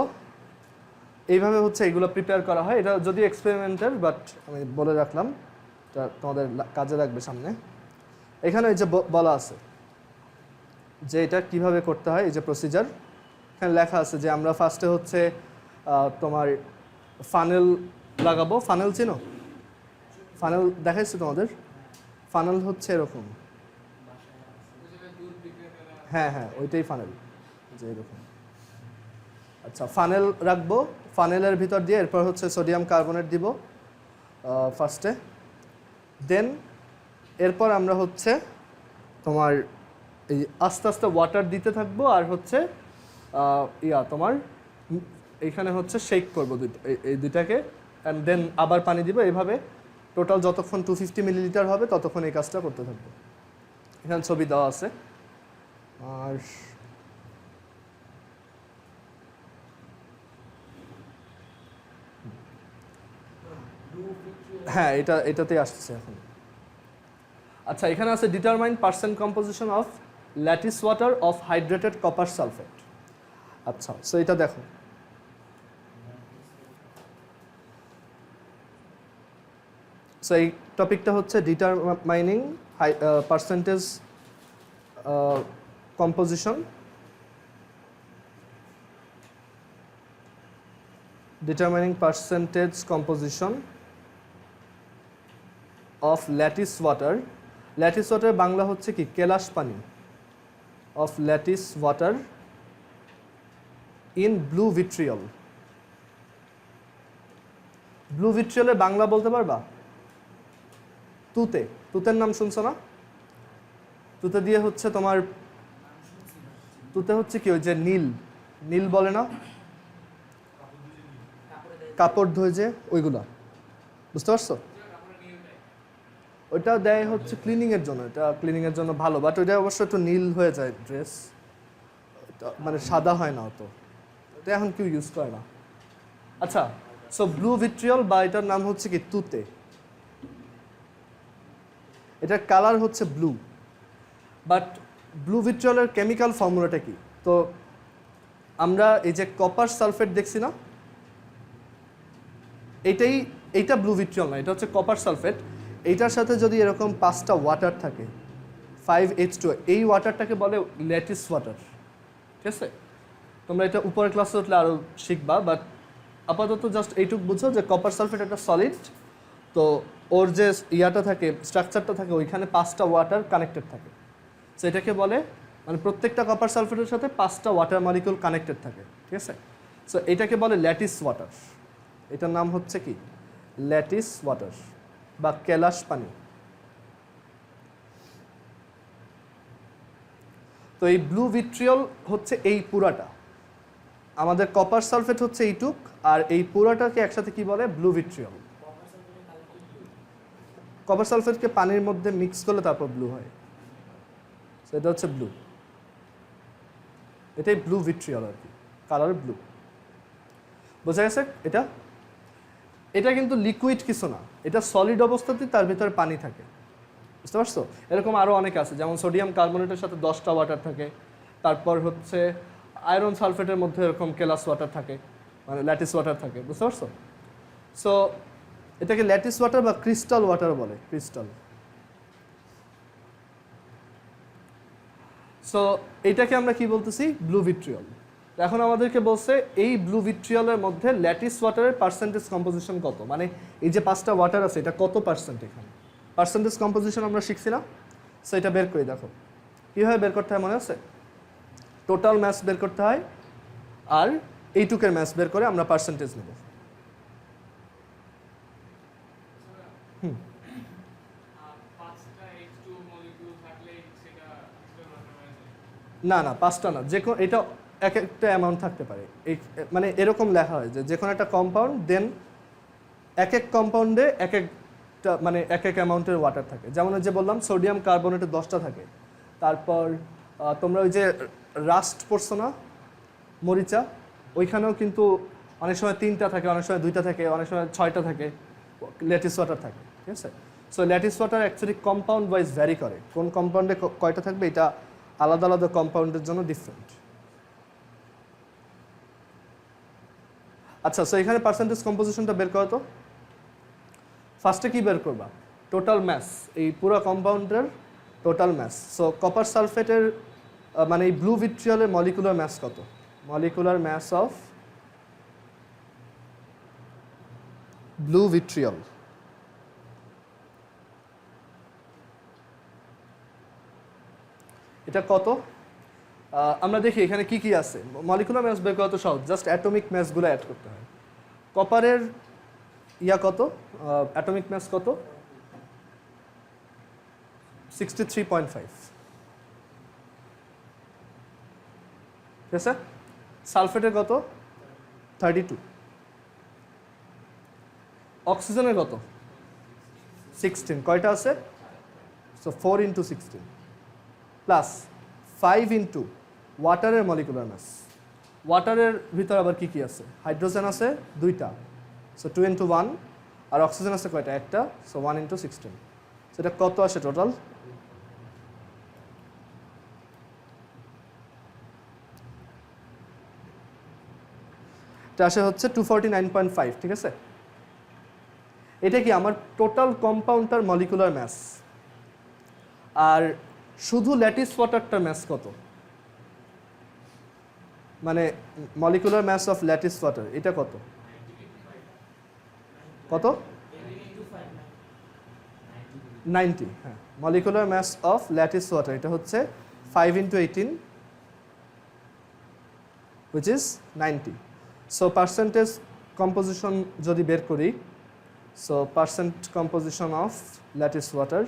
এইভাবে হচ্ছে এগুলো প্রিপেয়ার করা হয়। এটা যদি এক্সপেরিমেন্টাল, বাট আমি বলে রাখলাম, এটা তোমাদের কাজে লাগবে সামনে। এখানে এই যে বলা আছে যে এটা কিভাবে করতে হয়, এই যে প্রসিজার এখানে লেখা আছে যে আমরা ফার্স্টে হচ্ছে তোমার ফানেল লাগাবো। ফানেল চিনো? ফানেল দেখাইছি তোমাদের? ফানেল হচ্ছে এরকম, হ্যাঁ হ্যাঁ ওইটাই ফানেল, যে এরকম। আচ্ছা, ফানেল রাখবো, ফানেলের ভিতর দিয়ে এরপর হচ্ছে সোডিয়াম কার্বনেট দিব ফার্স্টে, দেন এরপর আমরা হচ্ছে তোমার এই আস্তে আস্তে ওয়াটার দিতে থাকবো, আর হচ্ছে তোমার এইখানে হচ্ছে শেক করবো এই দুইটাকে, অ্যান্ড দেন আবার পানি দিব। এইভাবে টোটাল যতক্ষণ 250 মিলিলিটার হবে ততক্ষণ এই কাজটা করতে থাকবো। এখানে ছবি দেওয়া আছে। আর হ্যাঁ, এটাতেই আসছে এখন। আচ্ছা, এখানে আছে determine percent composition of lattice water of hydrated copper sulphate. আচ্ছা, সো এটা দেখো, সো এই টপিকটা হচ্ছে determining percentage composition, determining percentage composition of lattice water. Lattice water Bangla হচ্ছে কি? কেলাস পানি। Of lattice water in blue vitriol. Blue ভিট্রিয়লের বাংলা বলতে পারবা? তুতে। তুতের নাম শুনছো না? তুতে দিয়ে হচ্ছে তোমার, তুতে হচ্ছে কি ওই যে নীল, নীল বলে না, কাপড় ধোয় যে, ওইগুলা, বুঝতে পারছো? ওইটা দেয় হচ্ছে ক্লিনিংয়ের জন্য, এটা ক্লিনিংয়ের জন্য ভালো, বাট ওইটা অবশ্য একটু নীল হয়ে যায় ড্রেস, মানে সাদা হয় না অত, এটা এখন কেউ ইউজ করে না। আচ্ছা, সো ব্লু ভিট্রিয়ল বা এটার নাম হচ্ছে কি তুতে, এটার কালার হচ্ছে ব্লু। বাট ব্লু ভিট্রিয়লের কেমিক্যাল ফর্মুলাটা কি? তো আমরা এই যে কপার সালফেট দেখছি না, এইটা ব্লু ভিট্রিয়ল না, এটা হচ্ছে কপার সালফেট। এইটার সাথে যদি এরকম 5টা ওয়াটার থাকে, 5H2, এই ওয়াটারটাকে বলে ল্যাটিস ওয়াটার, ঠিক আছে? তোমরা এটা উপরের ক্লাসে উঠলে আরও শিখবা, বাট আপাতত জাস্ট এইটুক বুঝো যে কপার সালফেট একটা সলিড, তো ওর যে ইয়াটা থাকে, স্ট্রাকচারটা থাকে, ওইখানে 5টা ওয়াটার কানেক্টেড থাকে, সো এটাকে বলে মানে প্রত্যেকটা কপার সালফেটের সাথে 5টা ওয়াটার মলিকিউল কানেক্টেড থাকে, ঠিক আছে? সো এটাকে বলে ল্যাটিস ওয়াটার। এটার নাম হচ্ছে কি? ল্যাটিস ওয়াটার বা কেলাস পানি। তো এই ব্লু ভিট্রিয়ল হচ্ছে এই পুরাটা, আমাদের কপার সালফেট হচ্ছে এইটুক, আর এই পুরাটাকে একসাথে কি বলে? Blue vitriol. কপার সালফেটকে পানির মধ্যে মিক্স করলে তারপর ব্লু হয়, এটা হচ্ছে ব্লু। এটাই ব্লু ভিট্রিয়ল আর কি, কালার ব্লু। বোঝা গেছে? এটা কিন্তু লিকুইড কিছু না, এটা সলিড অবস্থাতেই তার ভিতরে পানি থাকে, বুঝতে পারছো? এরকম আরও অনেক আছে, যেমন সোডিয়াম কার্বনেটের সাথে 10টা ওয়াটার থাকে, তারপর হচ্ছে আয়রন সালফেটের মধ্যে এরকম কেলাস ওয়াটার থাকে, মানে ল্যাটিস ওয়াটার থাকে, বুঝতে পারছো? সো এটাকে ল্যাটিস ওয়াটার বা ক্রিস্টাল ওয়াটার বলে, ক্রিস্টাল। সো এইটাকে আমরা কি বলতেছি? Blue vitriol. এখন আমাদেরকে বলছে এই ব্লু ভিট্রিয়লের মধ্যে ল্যাটিস ওয়াটারের পার্সেন্টেজ কম্পোজিশন কত, মানে এই যে 5টা ওয়াটার আছে এটা কত পার্সেন্ট, এখানে পার্সেন্টেজ কম্পোজিশন আমরা শিখছি না? সো এটা বের করে দেখো কীভাবে বের করতে হয়, মনে আছে? টোটাল ম্যাস বের করতে হয়, আর এইটুকের ম্যাস বের করে আমরা পার্সেন্টেজ নেব। না না, 5টা না, যে কোনো, এটা এক একটা অ্যামাউন্ট থাকতে পারে। এই মানে এরকম লেখা হয় যে কোনো একটা কম্পাউন্ড, দেন এক এক কম্পাউন্ডে এক একটা মানে এক এক অ্যামাউন্টের ওয়াটার থাকে। যেমন যে বললাম সোডিয়াম কার্বনেটে 10টা থাকে, তারপর তোমরা ওই যে রাস্ট পড়ছো না, মরিচা, ওইখানেও কিন্তু অনেক সময় 3টা থাকে, অনেক সময় 2টা থাকে, অনেক সময় 6টা থাকে, ল্যাটিস ওয়াটার থাকে, ঠিক আছে? So lattice water actually compound wise vary করে, কোন কম্পাউন্ডে কয়টা থাকবে এটা আলাদা আলাদা কম্পাউন্ডের জন্য ডিফারেন্ট। আচ্ছা, সো এখানে পার্সেন্টেজ কম্পোজিশনটা বের করো তো। ফার্স্টে কি বের করবা? টোটাল ম্যাস, এই পুরো কম্পাউন্ডের টোটাল ম্যাস। সো কপার সালফেটের মানে এই ব্লু ভিট্রিয়লের মলিকুলার ম্যাস কত? Molecular mass of blue vitriol, এটা কত? আমরা দেখি এখানে কি কি আছে। মলিকুলার ম্যাস বের করা তো সহজ, জাস্ট অ্যাটমিক ম্যাসগুলো অ্যাড করতে হয়। কপারের কত? অ্যাটমিক ম্যাস কত? 63.5, ঠিক আছে? সালফেটের কত? 32। অক্সিজেনের কত? 16। কয়টা আছে? সো 4 × 16 প্লাস 5 ইন্টু ওয়াটারের মলিকুলার ম্যাস। ওয়াটারের ভিতরে আবার কি কি আছে? হাইড্রোজেন আছে 2টা, সো 2 × 1, আর অক্সিজেন আছে কয়টা? একটা, সো 1 × 16। সেটা কত আসে টোটাল? এটা আসে হচ্ছে 249.5, ঠিক আছে? এটা কি আমার টোটাল কম্পাউন্ডটার মলিকুলার ম্যাস। আর শুধু ল্যাটিস ওয়াটারটার ম্যাস কত? মানে molecular mass of lattice water এটা কত? কত? 90। হ্যাঁ, molecular mass of lattice water এটা হচ্ছে 5 × 18, which is 90. So percentage composition যদি বের করি, so percent composition of lattice water,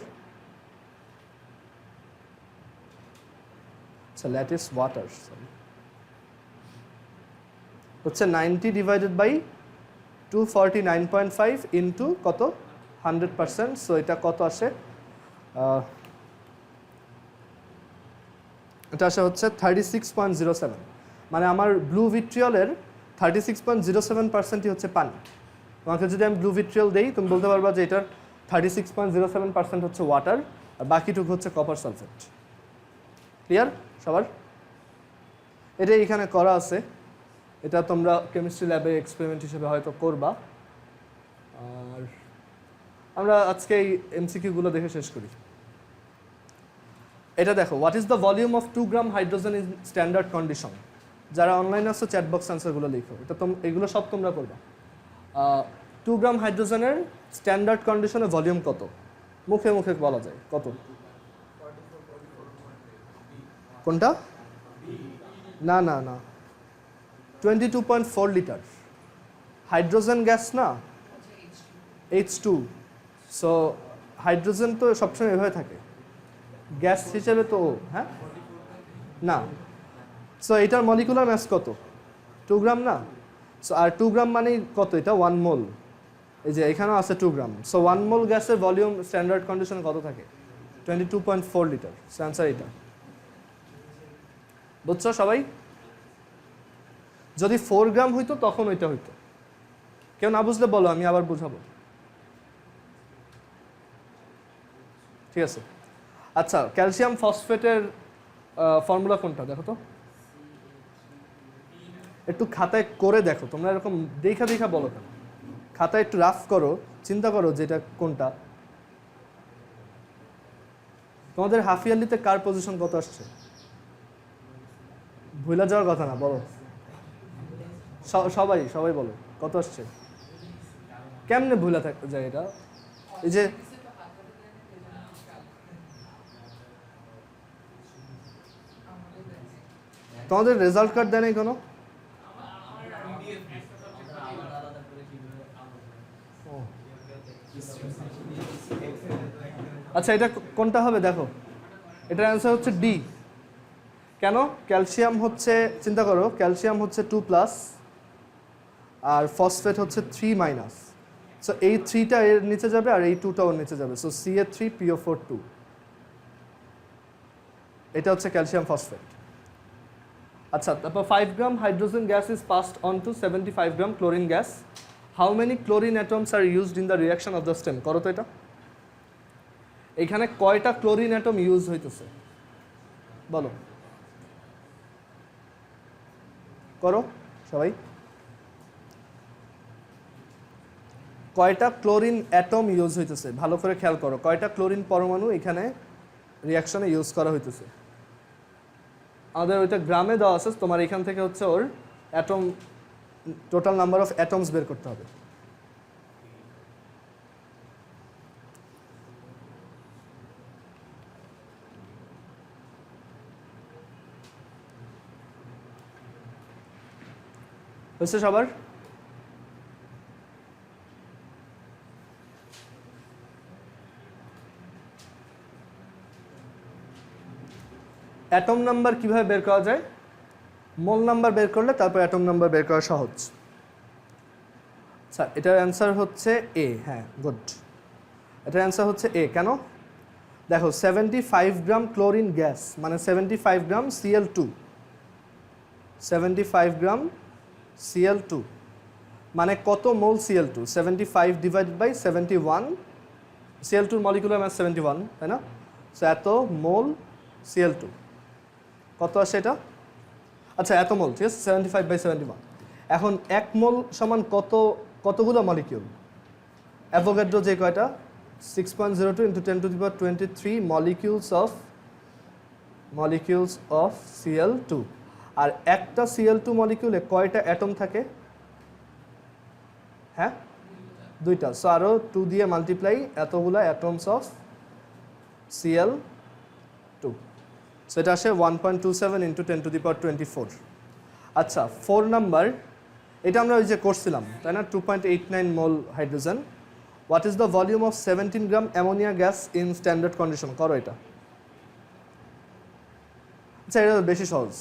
lattice water sorry, হচ্ছে 90 ডিভাইডেড বাই 249.5 ইন্টু কত? 100%। সো এটা কত আসে? এটা আসে হচ্ছে 36.07। মানে আমার ব্লু ভিট্রিয়লের 36.07%ই হচ্ছে পানি। তোমাকে যদি আমি ব্লু ভিট্রিয়ল দেই, তুমি বলতে পারবা যে এটার 36.07% হচ্ছে ওয়াটার, আর বাকিটুকু হচ্ছে কপার সালফেট। ক্লিয়ার সবার? এটা এখানে করা আছে, এটা তোমরা কেমিস্ট্রি ল্যাবে এক্সপেরিমেন্ট হিসেবে হয়তো করবা। আর আমরা আজকে এই এমসিকিউগুলো দেখে শেষ করি। এটা দেখো, what is the volume of 2 gram hydrogen in standard condition. যারা অনলাইনে আছে চ্যাট বক্স আনসারগুলো লিখো, এটা এগুলো সব তোমরা করবা। 2 গ্রাম হাইড্রোজেনের স্ট্যান্ডার্ড কন্ডিশনে ভলিউম কত? মুখে মুখে বলা যায় কত? কোনটা? না না না, 22.4 লিটার। হাইড্রোজেন গ্যাস না, H2। সো হাইড্রোজেন তো সবসময় এভাবে থাকে, গ্যাস হিসেবে তো হ্যাঁ না। সো এটার মলিকুলার ম্যাস কত? 2 গ্রাম না। সো আর 2 গ্রাম মানে কত? এটা 1 মোল। এই যে এখানেও আছে 2 গ্রাম। সো 1 মোল গ্যাসের ভলিউম স্ট্যান্ডার্ড কন্ডিশনে কত থাকে? 22.4 লিটার। সো অ্যান্সার এটা। বুঝছো সবাই? যদি 4 গ্রাম হইতো তখন ওইটা হইতো। কেউ না বুঝলে বলো, আমি আবার বুঝাবো। ঠিক আছে। আচ্ছা, ক্যালসিয়াম ফসফেটের ফর্মুলা কোনটা দেখো তো, একটু খাতায় করে দেখো। তোমরা এরকম দেখা দেখা বলো কেন? খাতায় একটু রাফ করো, চিন্তা করো যে এটা কোনটা। তোমাদের হাফ ইয়ারলিতে কার পজিশন কত আসছে? ভুলে যাওয়ার কথা না, বলো সবাই সবাই বলো কত আসছে। কেমনে ভুলে থাকতে যায় এটা? এই যে তোমাদের রেজাল্ট কার্ড দেয় নাই কোনো? আচ্ছা, এটা কোনটা হবে দেখো। এটার অ্যান্সার হচ্ছে ডি। কেন? ক্যালসিয়াম হচ্ছে, চিন্তা করো, ক্যালসিয়াম হচ্ছে 2+, আর ফসফেট হচ্ছে 3-। সো এই 3টা এর নিচে যাবে আর এই 2টা ওর নিচে যাবে। সো Ca3PO4 2, এটা হচ্ছে ক্যালসিয়াম ফসফেট। আচ্ছা, তারপর 5 gram hydrogen gas is passed on to 75 gram chlorine gas. How many chlorine atoms are used in the reaction of the stem? করো তো এটা। এখানে কয়টা ক্লোরিন অ্যাটম ইউজ হইতেছে বলো, করো সবাই। কয়টা ক্লোরিন অ্যাটম ইউজ হইতেছে ভালো করে খেয়াল করো। কয়টা ক্লোরিন পরমাণু এখানে রিয়াকশনে ইউজ করা হইতেছে? আমাদের ওইটা গ্রামে দেওয়া আছে, তোমার এখান থেকে হচ্ছে ওর atom, total number of atoms বের করতে হবে। হয়েছে সবার? অ্যাটম নাম্বার কিভাবে বের করা যায়? মোল নাম্বার বের করলে তারপর অ্যাটম নাম্বার বের করা সহজ। আচ্ছা, এটার অ্যান্সার হচ্ছে এ। হ্যাঁ, গুড। এটার অ্যান্সার হচ্ছে এ। কেন? দেখো, 75 গ্রাম ক্লোরিন গ্যাস মানে 75 গ্রাম Cl2। 75 গ্রাম Cl2 মানে কত mole Cl2? 75 divided by 71। Cl2 molecular mass 71, তাই না? সো এত মোল Cl2 কত আসে এটা? আচ্ছা, এত মোল, ঠিক আছে, 75/71। এখন 1 মোল সমান কতগুলো মলিকিউল? অ্যাভোগাড্রো যে কয়টা, 6.02 × 10⁻23 মলিকিউলস অফ Cl2। আর একটা Cl2 মলিকিউলে কয়টা অ্যাটম থাকে? হ্যাঁ, 2টা। সো আরও 2 দিয়ে মাল্টিপ্লাই, এতগুলো অ্যাটমস অফ Cl2। সো এটা আসে 1.27 × 10⁻24। আচ্ছা, 4 নাম্বার, এটা আমরা ওই যে করছিলাম তাই না, 2.89 মোল hydrogen. What is the volume of 17 gram ammonia gas in standard condition? করো এটা। আচ্ছা, এটা বেশি সহজ,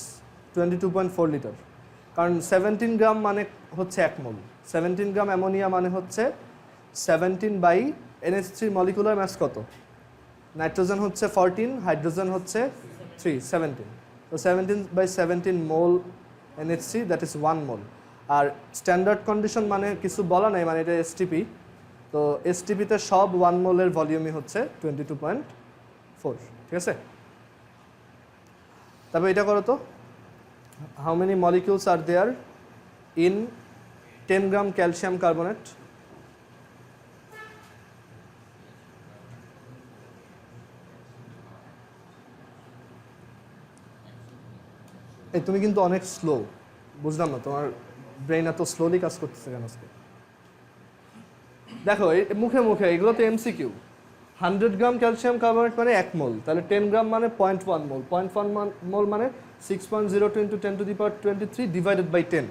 22.4 লিটার। কারণ 17 গ্রাম মানে হচ্ছে 1 মোল। 17 গ্রাম অ্যামোনিয়া মানে হচ্ছে 17/NH3 মলিকুলার ম্যাস কত? নাইট্রোজেন হচ্ছে 14, হাইড্রোজেন হচ্ছে 3, 17। তো 17/17 mole NH3, that is 1 mole. আর স্ট্যান্ডার্ড কন্ডিশন মানে কিছু বলা নাই, মানে এটা এসটিপি। তো এসটিপিতে সব 1 মোলের ভলিউমই হচ্ছে 22.4, ঠিক আছে? তারপর এটা করো তো, how many molecules are there in 10 gram calcium carbonate? এই তুমি কিন্তু অনেক স্লো, বুঝলাম না তোমার ব্রেন এত স্লোলি কাজ করতেছে কেন আজকে? দেখো, মুখে মুখে এগুলো তো এমসিকিউ। 100 গ্রাম ক্যালসিয়াম কার্বনেট মানে 1 মোল, তাহলে 10 গ্রাম মানে 0.1 মোল, 0.1 মোল মানে 6.02 into 10⁻23 divided by 10,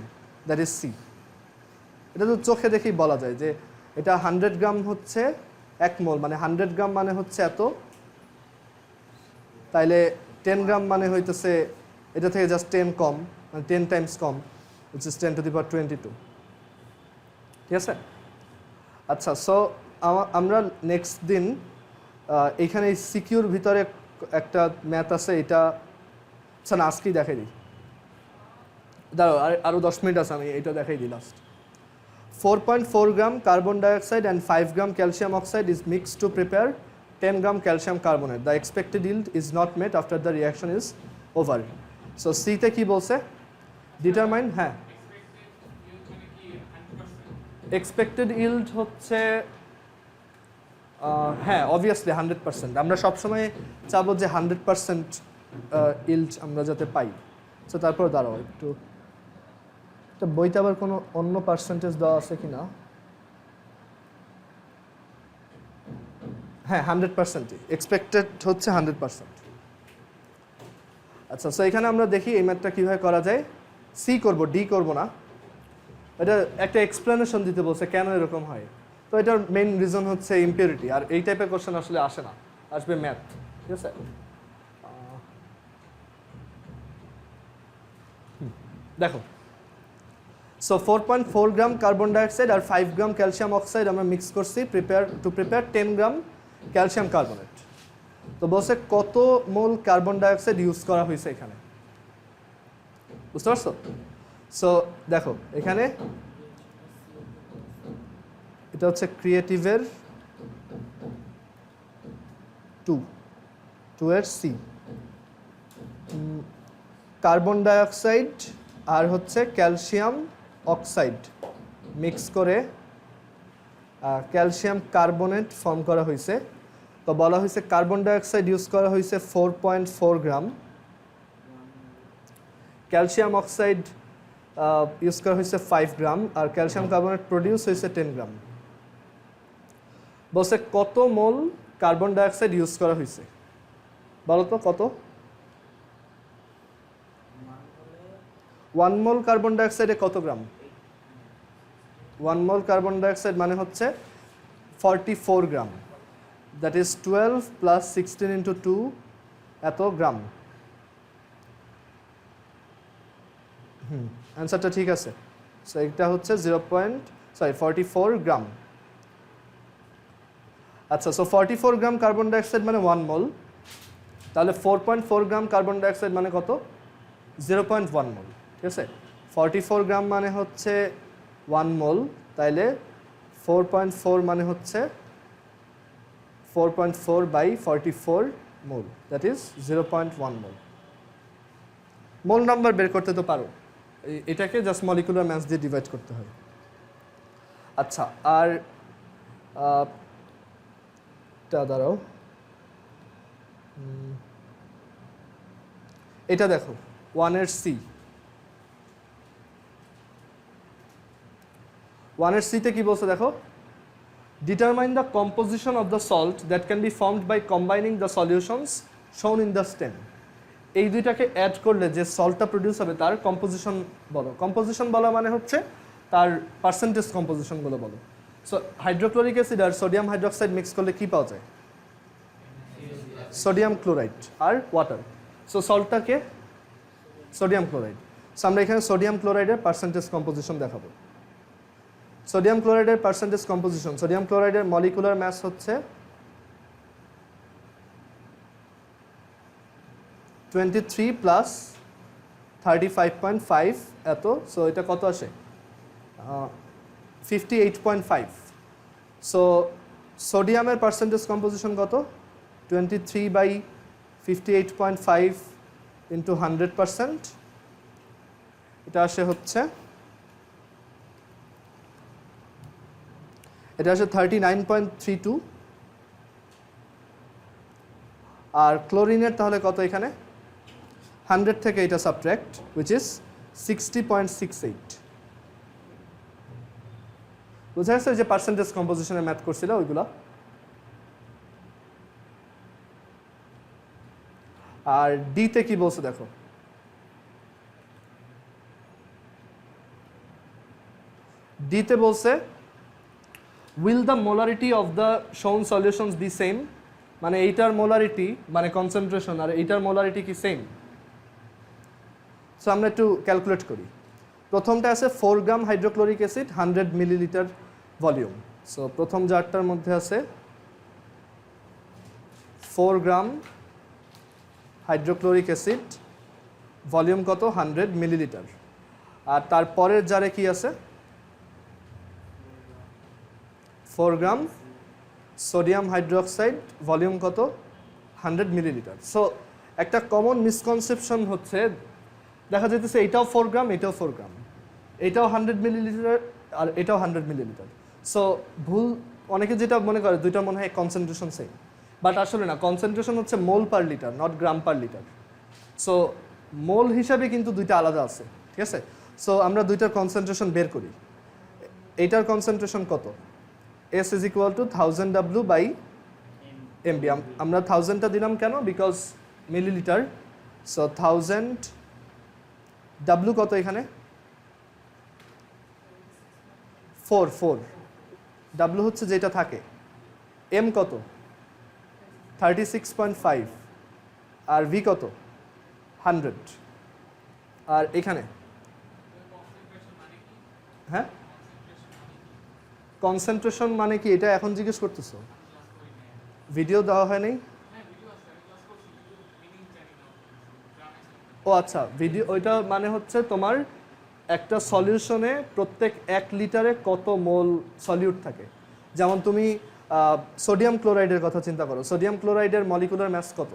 that is C. এটা তো চোখে দেখেই বলা যায় যে এটা 100 গ্রাম হচ্ছে 1 মোল, মানে 100 গ্রাম মানে হচ্ছে এত, তাইলে 10 গ্রাম মানে হইতেছে এটা থেকে জাস্ট 10 কম, মানে 10 টাইমস কম, which is 10⁻22, ঠিক আছে? আচ্ছা, সো আমরা নেক্সট দিন এইখানে সিকিউর ভিতরে একটা ম্যাথ আছে, এটা আচ্ছা না আজকেই দেখাই দিই, দাঁড়াও আরও 10 মিনিট আছে, আমি এটা দেখাই দিই last. 4.4 gram carbon dioxide and 5 gram calcium oxide is mixed to prepare 10 gram calcium carbonate. The expected yield is not met after the reaction is over. So C তে কি বলছে? Determine, হ্যাঁ expected yield হচ্ছে হ্যাঁ obviously 100%। আমরা সবসময় চাবো যে 100% yield আমরা যাতে পাই। সো তারপর দাঁড়াও একটু, তো বইতে আবার কোনো অন্য পার্সেন্টেজ দেওয়া আছে কি না? হ্যাঁ 100%ই এক্সপেক্টেড হচ্ছে 100%। আচ্ছা, সো এখানে আমরা দেখি এই ম্যাথটা কীভাবে করা যায়। সি করব, ডি করব না। এটা একটা এক্সপ্লেনেশন দিতে বলছে কেন এরকম হয়। তো এটার মেইন রিজন হচ্ছে ইম্পিউরিটি, আর এই টাইপের কোশ্চেন আসলে আসে না, আসবে ম্যাথ, ঠিক আছে? দেখো, সো 4.4 গ্রাম কার্বন ডাইঅক্সাইড আর 5 গ্রাম ক্যালসিয়াম অক্সাইড আমরা মিক্স করছি to prepare 10 gram calcium carbonate. তো বলছে কত মোল কার্বন ডাইঅক্সাইড ইউজ করা হয়েছে এখানে, বুঝতে পারছো? সো দেখো এখানে এটা হচ্ছে ক্রিয়েটিভের 2 এর সি, কার্বন ডাইঅক্সাইড আর হচ্ছে ক্যালসিয়াম অক্সাইড মিক্স করে ক্যালসিয়াম কার্বনেট ফর্ম করা হয়েছে। তো বলা হয়েছে কার্বন ডাইঅক্সাইড ইউজ করা হয়েছে 4.4 গ্রাম, ক্যালসিয়াম অক্সাইড ইউজ করা হয়েছে 5 গ্রাম, আর ক্যালসিয়াম কার্বনেট প্রডিউস হয়েছে 10 গ্রাম। বলছে কত মোল কার্বন ডাইঅক্সাইড ইউজ করা হয়েছে, বলো তো কত? 1 মোল কার্বন ডাইঅক্সাইডে কত গ্রাম? 1 মোল কার্বন ডাইঅক্সাইড মানে হচ্ছে 44 গ্রাম, দ্যাট ইজ 12 প্লাস 16 ইন্টু 2 এত গ্রাম। অ্যান্সারটা ঠিক আছে। সো এটা হচ্ছে 44 গ্রাম। আচ্ছা, সো 44 গ্রাম কার্বন ডাইঅক্সাইড মানে 1 মোল, তাহলে 4.4 গ্রাম কার্বন ডাইঅক্সাইড মানে কত? 0.1 মোল, ঠিক আছে? 44 গ্রাম মানে হচ্ছে 1 মোল, তাইলে 4.4 মানে হচ্ছে 4.4 by 44 mole, that is 0.1 mole. Mole number বের করতে তো পারো, এটাকে জাস্ট মলিকুলার ম্যাস দিয়ে ডিভাইড করতে হয়। আচ্ছা, আর দাঁড়াও, এটা দেখো 1 এর সি, 1 এর সিতে কি বলছে দেখো, determine the composition of the salt that can be formed by combining the solutions shown in the stem. এই দুইটাকে অ্যাড করলে যে সল্টটা প্রডিউস হবে তার কম্পোজিশন বলো। কম্পোজিশন বলা মানে হচ্ছে তার পার্সেন্টেজ কম্পোজিশনগুলো বলো। সো হাইড্রোক্লোরিক অ্যাসিড আর সোডিয়াম হাইড্রোক্সাইড মিক্স করলে কি পাওয়া যায়? সোডিয়াম ক্লোরাইড আর ওয়াটার। সো সল্টটাকে সোডিয়াম ক্লোরাইড। সো আমরা এখানে সোডিয়াম ক্লোরাইডের পার্সেন্টেজ কম্পোজিশন দেখাবো। সোডিয়াম ক্লোরাইডের পার্সেন্টেজ কম্পোজিশন, সোডিয়াম ক্লোরাইডের মলিকুলার ম্যাস হচ্ছে 23 প্লাস 35.5 এত। সো এটা কত আসে? 58.5। সো সোডিয়ামের পার্সেন্টেজ কম্পোজিশন কত? 23 বাই 58.5 ইন্টু 100%, এটা আসে হচ্ছে 39.32। আর ক্লোরিনের তাহলে কত এখানে? 100 থেকে এটা সাবট্রাক্ট, উইচ ইজ 60.68। বুঝা গেছে যে পার্সেন্টেজ কম্পোজিশনের ম্যাথ করছিল ওইগুলা? আর ডিতে কি বলছে দেখো, ডিতে বলছে will the molarity of the শোন সলিউশনস বি সেম, মানে এইটার মোলারিটি মানে কনসেন্ট্রেশন আর এইটার মোলারিটি কি সেম। সো আমরা একটু ক্যালকুলেট করি। প্রথমটা আছে 4 gram hydrochloric acid 100 millilitre volume. So প্রথম জারটার মধ্যে আছে 4 গ্রাম হাইড্রোক্লোরিক অ্যাসিড, ভলিউম কত 100 মিলিলিটার। আর তারপরের জারে কি আছে 4 গ্রাম সোডিয়াম হাইড্রোক্সাইড, ভলিউম কত 100 মিলিলিটার। সো একটা কমন মিসকনসেপশন হচ্ছে দেখা যেতেছে এটাও 4 গ্রাম এটাও 4 গ্রাম, এটাও 100 মিলিলিটার আর এটাও 100 মিলিলিটার। সো ভুল অনেকে যেটা মনে করে দুইটা মনে হয় কনসেন্ট্রেশন সেম, বাট আসলে না, কনসেন্ট্রেশন হচ্ছে mole per litre not gram per litre. So mole হিসাবে কিন্তু দুইটা আলাদা আছে, ঠিক আছে। সো আমরা দুইটার কনসেন্ট্রেশন বের করি। এইটার কনসেন্ট্রেশন কত, S is equal to 1000 W by MB। আমরা 1000টা দিলাম কেন, বিকজ মিলিলিটার। সো 1000 W কত এখানে 4 W হচ্ছে যেটা থাকে, M কত 36.5 আর V কত 100। আর এখানে হ্যাঁ কনসেন্ট্রেশন মানে কি এটা এখন জিজ্ঞেস করতেছো, ভিডিও দেওয়া হয় নাই? ও আচ্ছা, ভিডিও ওইটা মানে হচ্ছে তোমার একটা সলিউশনে প্রত্যেক 1 লিটারে কত মোল সলিউট থাকে। যেমন তুমি সোডিয়াম ক্লোরাইডের কথা চিন্তা করো, সোডিয়াম ক্লোরাইডের মলিকুলার মাস কত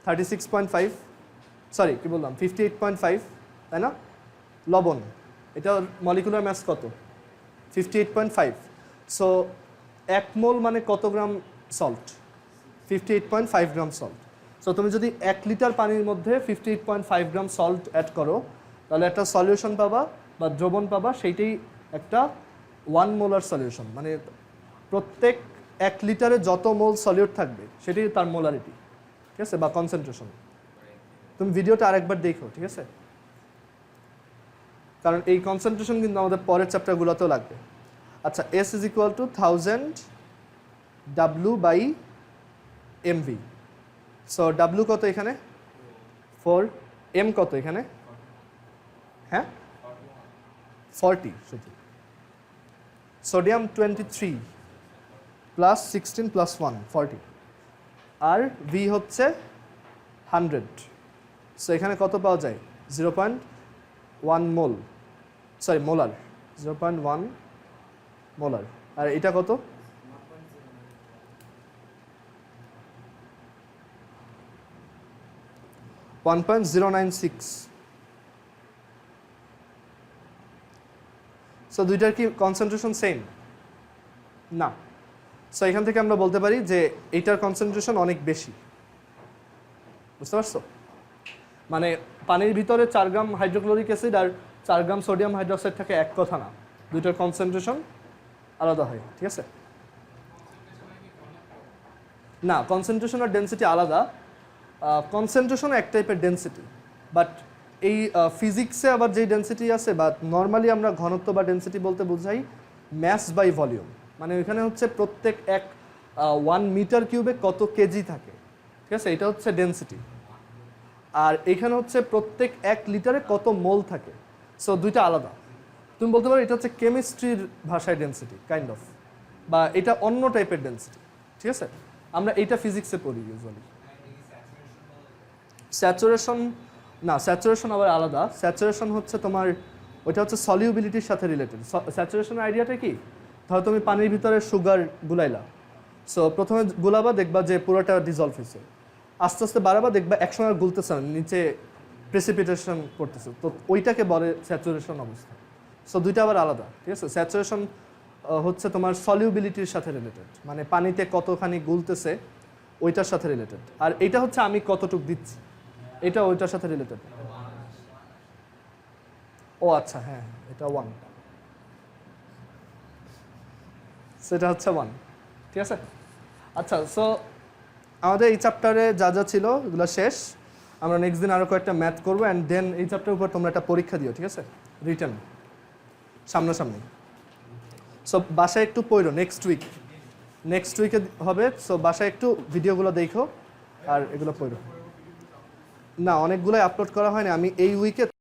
36.5, সরি কি বললাম 58.5, তাই না? লবণ এটা মলিকুলার মাস কত 58.5। সো 1 মোল মানে কত গ্রাম সল্ট 58.5 গ্রাম সল্ট। সো তুমি যদি 1 লিটার পানির মধ্যে 58.5 গ্রাম সল্ট অ্যাড করো তাহলে একটা সলিউশন পাবা বা দ্রবণ পাবা, সেইটাই একটা 1 মোলার সলিউশন। মানে প্রত্যেক 1 লিটারে যত মোল সলিউট থাকবে সেটাই তার মোলারিটি, ঠিক আছে, বা কনসেন্ট্রেশন। তুমি ভিডিওটা আরেকবার দেখো, ঠিক আছে, কারণ এই কনসেন্ট্রেশন কিন্তু আমাদের পরের চ্যাপ্টারগুলোতেও লাগবে। আচ্ছা, S is equal to 1000 W by MV। So W কত এখানে 4, M কত এখানে হ্যাঁ 40 শুধু। সোডিয়াম 23 প্লাস 16 প্লাস 1 40 আর V হচ্ছে 100। সো এখানে কত পাওয়া যায় 0.1 মোল, সরি মোলার, 0.1 মোলার। আর এটা কত 1.096। সো দুইটার কি কনসেন্ট্রেশন সেম না। সো এখান থেকে আমরা বলতে পারি যে এইটার কনসেন্ট্রেশন অনেক বেশি, বুঝতে পারছো? মানে পানির ভিতরে 4 গ্রাম হাইড্রোক্লোরিক অ্যাসিড আর 4 গ্রাম সোডিয়াম হাইড্রোক্সাইড থাকে এক কথা না, দুইটার কনসেন্ট্রেশন আলাদা হয়, ঠিক আছে। না, কনসেন্ট্রেশন আর ডেনসিটি আলাদা। কনসেন্ট্রেশন এক টাইপের ডেনসিটি, বাট এই ফিজিক্সে আবার যেই ডেনসিটি আছে বা নর্মালি আমরা ঘনত্ব বা ডেনসিটি বলতে বোঝাই ম্যাস বাই ভলিউম। মানে ওইখানে হচ্ছে প্রত্যেক 1 মিটার কিউবে কত কেজি থাকে, ঠিক আছে, এটা হচ্ছে ডেনসিটি। আর এখানে হচ্ছে প্রত্যেক 1 লিটারে কত মোল থাকে। সো দুইটা আলাদা। তুমি বলতে পারো এটা হচ্ছে কেমিস্ট্রির ভাষায় ডেনসিটি কাইন্ড অফ, বা এটা অন্য টাইপের ডেনসিটি, ঠিক আছে। আমরা এইটা ফিজিক্সে পড়ি ইউজুয়ালি। স্যাচুরেশন না, স্যাচুরেশন আবার আলাদা। স্যাচুরেশন হচ্ছে তোমার ওইটা হচ্ছে সলিউবিলিটির সাথে রিলেটেড। স্যাচুরেশনের আইডিয়াটা কি, ধরো তুমি পানির ভিতরে সুগার গুলাইলা, সো প্রথমে গুলাবা দেখবা যে পুরোটা ডিজলভ হয়েছে, আস্তে আস্তে বাড়াবা দেখবা একসময় গুলতেছে না, নিচে প্রেসিপিটেশন করতেছে, তো ওইটাকে বলে স্যাচুরেশন অবস্থা। সো দুইটা আবার আলাদা, ঠিক আছে। স্যাচুরেশন হচ্ছে তোমার সলিউবিলিটির সাথে রিলেটেড, মানে পানিতে কতখানি গুলতেছে ওইটার সাথে রিলেটেড। আর এটা হচ্ছে আমি কতটুক দিচ্ছি, এটা ওইটার সাথে রিলেটেড। ও আচ্ছা, হ্যাঁ এটা 1, সেটা হচ্ছে 1, ঠিক আছে। আচ্ছা, সো আমাদের এই চ্যাপ্টারে যা যা ছিল এগুলো শেষ। আমরা নেক্সট দিন আরও কয়েকটা ম্যাথ করবো অ্যান্ড দেন এই চ্যাপ্টারের উপর তোমরা একটা পরীক্ষা দিও, ঠিক আছে, রিটার্ন সামনাসামনি। সো বাসায় একটু পড়ো, নেক্সট উইকে হবে। সো বাসায় একটু ভিডিওগুলো দেখো আর এগুলো পড়ো। না, অনেকগুলোই আপলোড করা হয়নি, আমি এই উইকে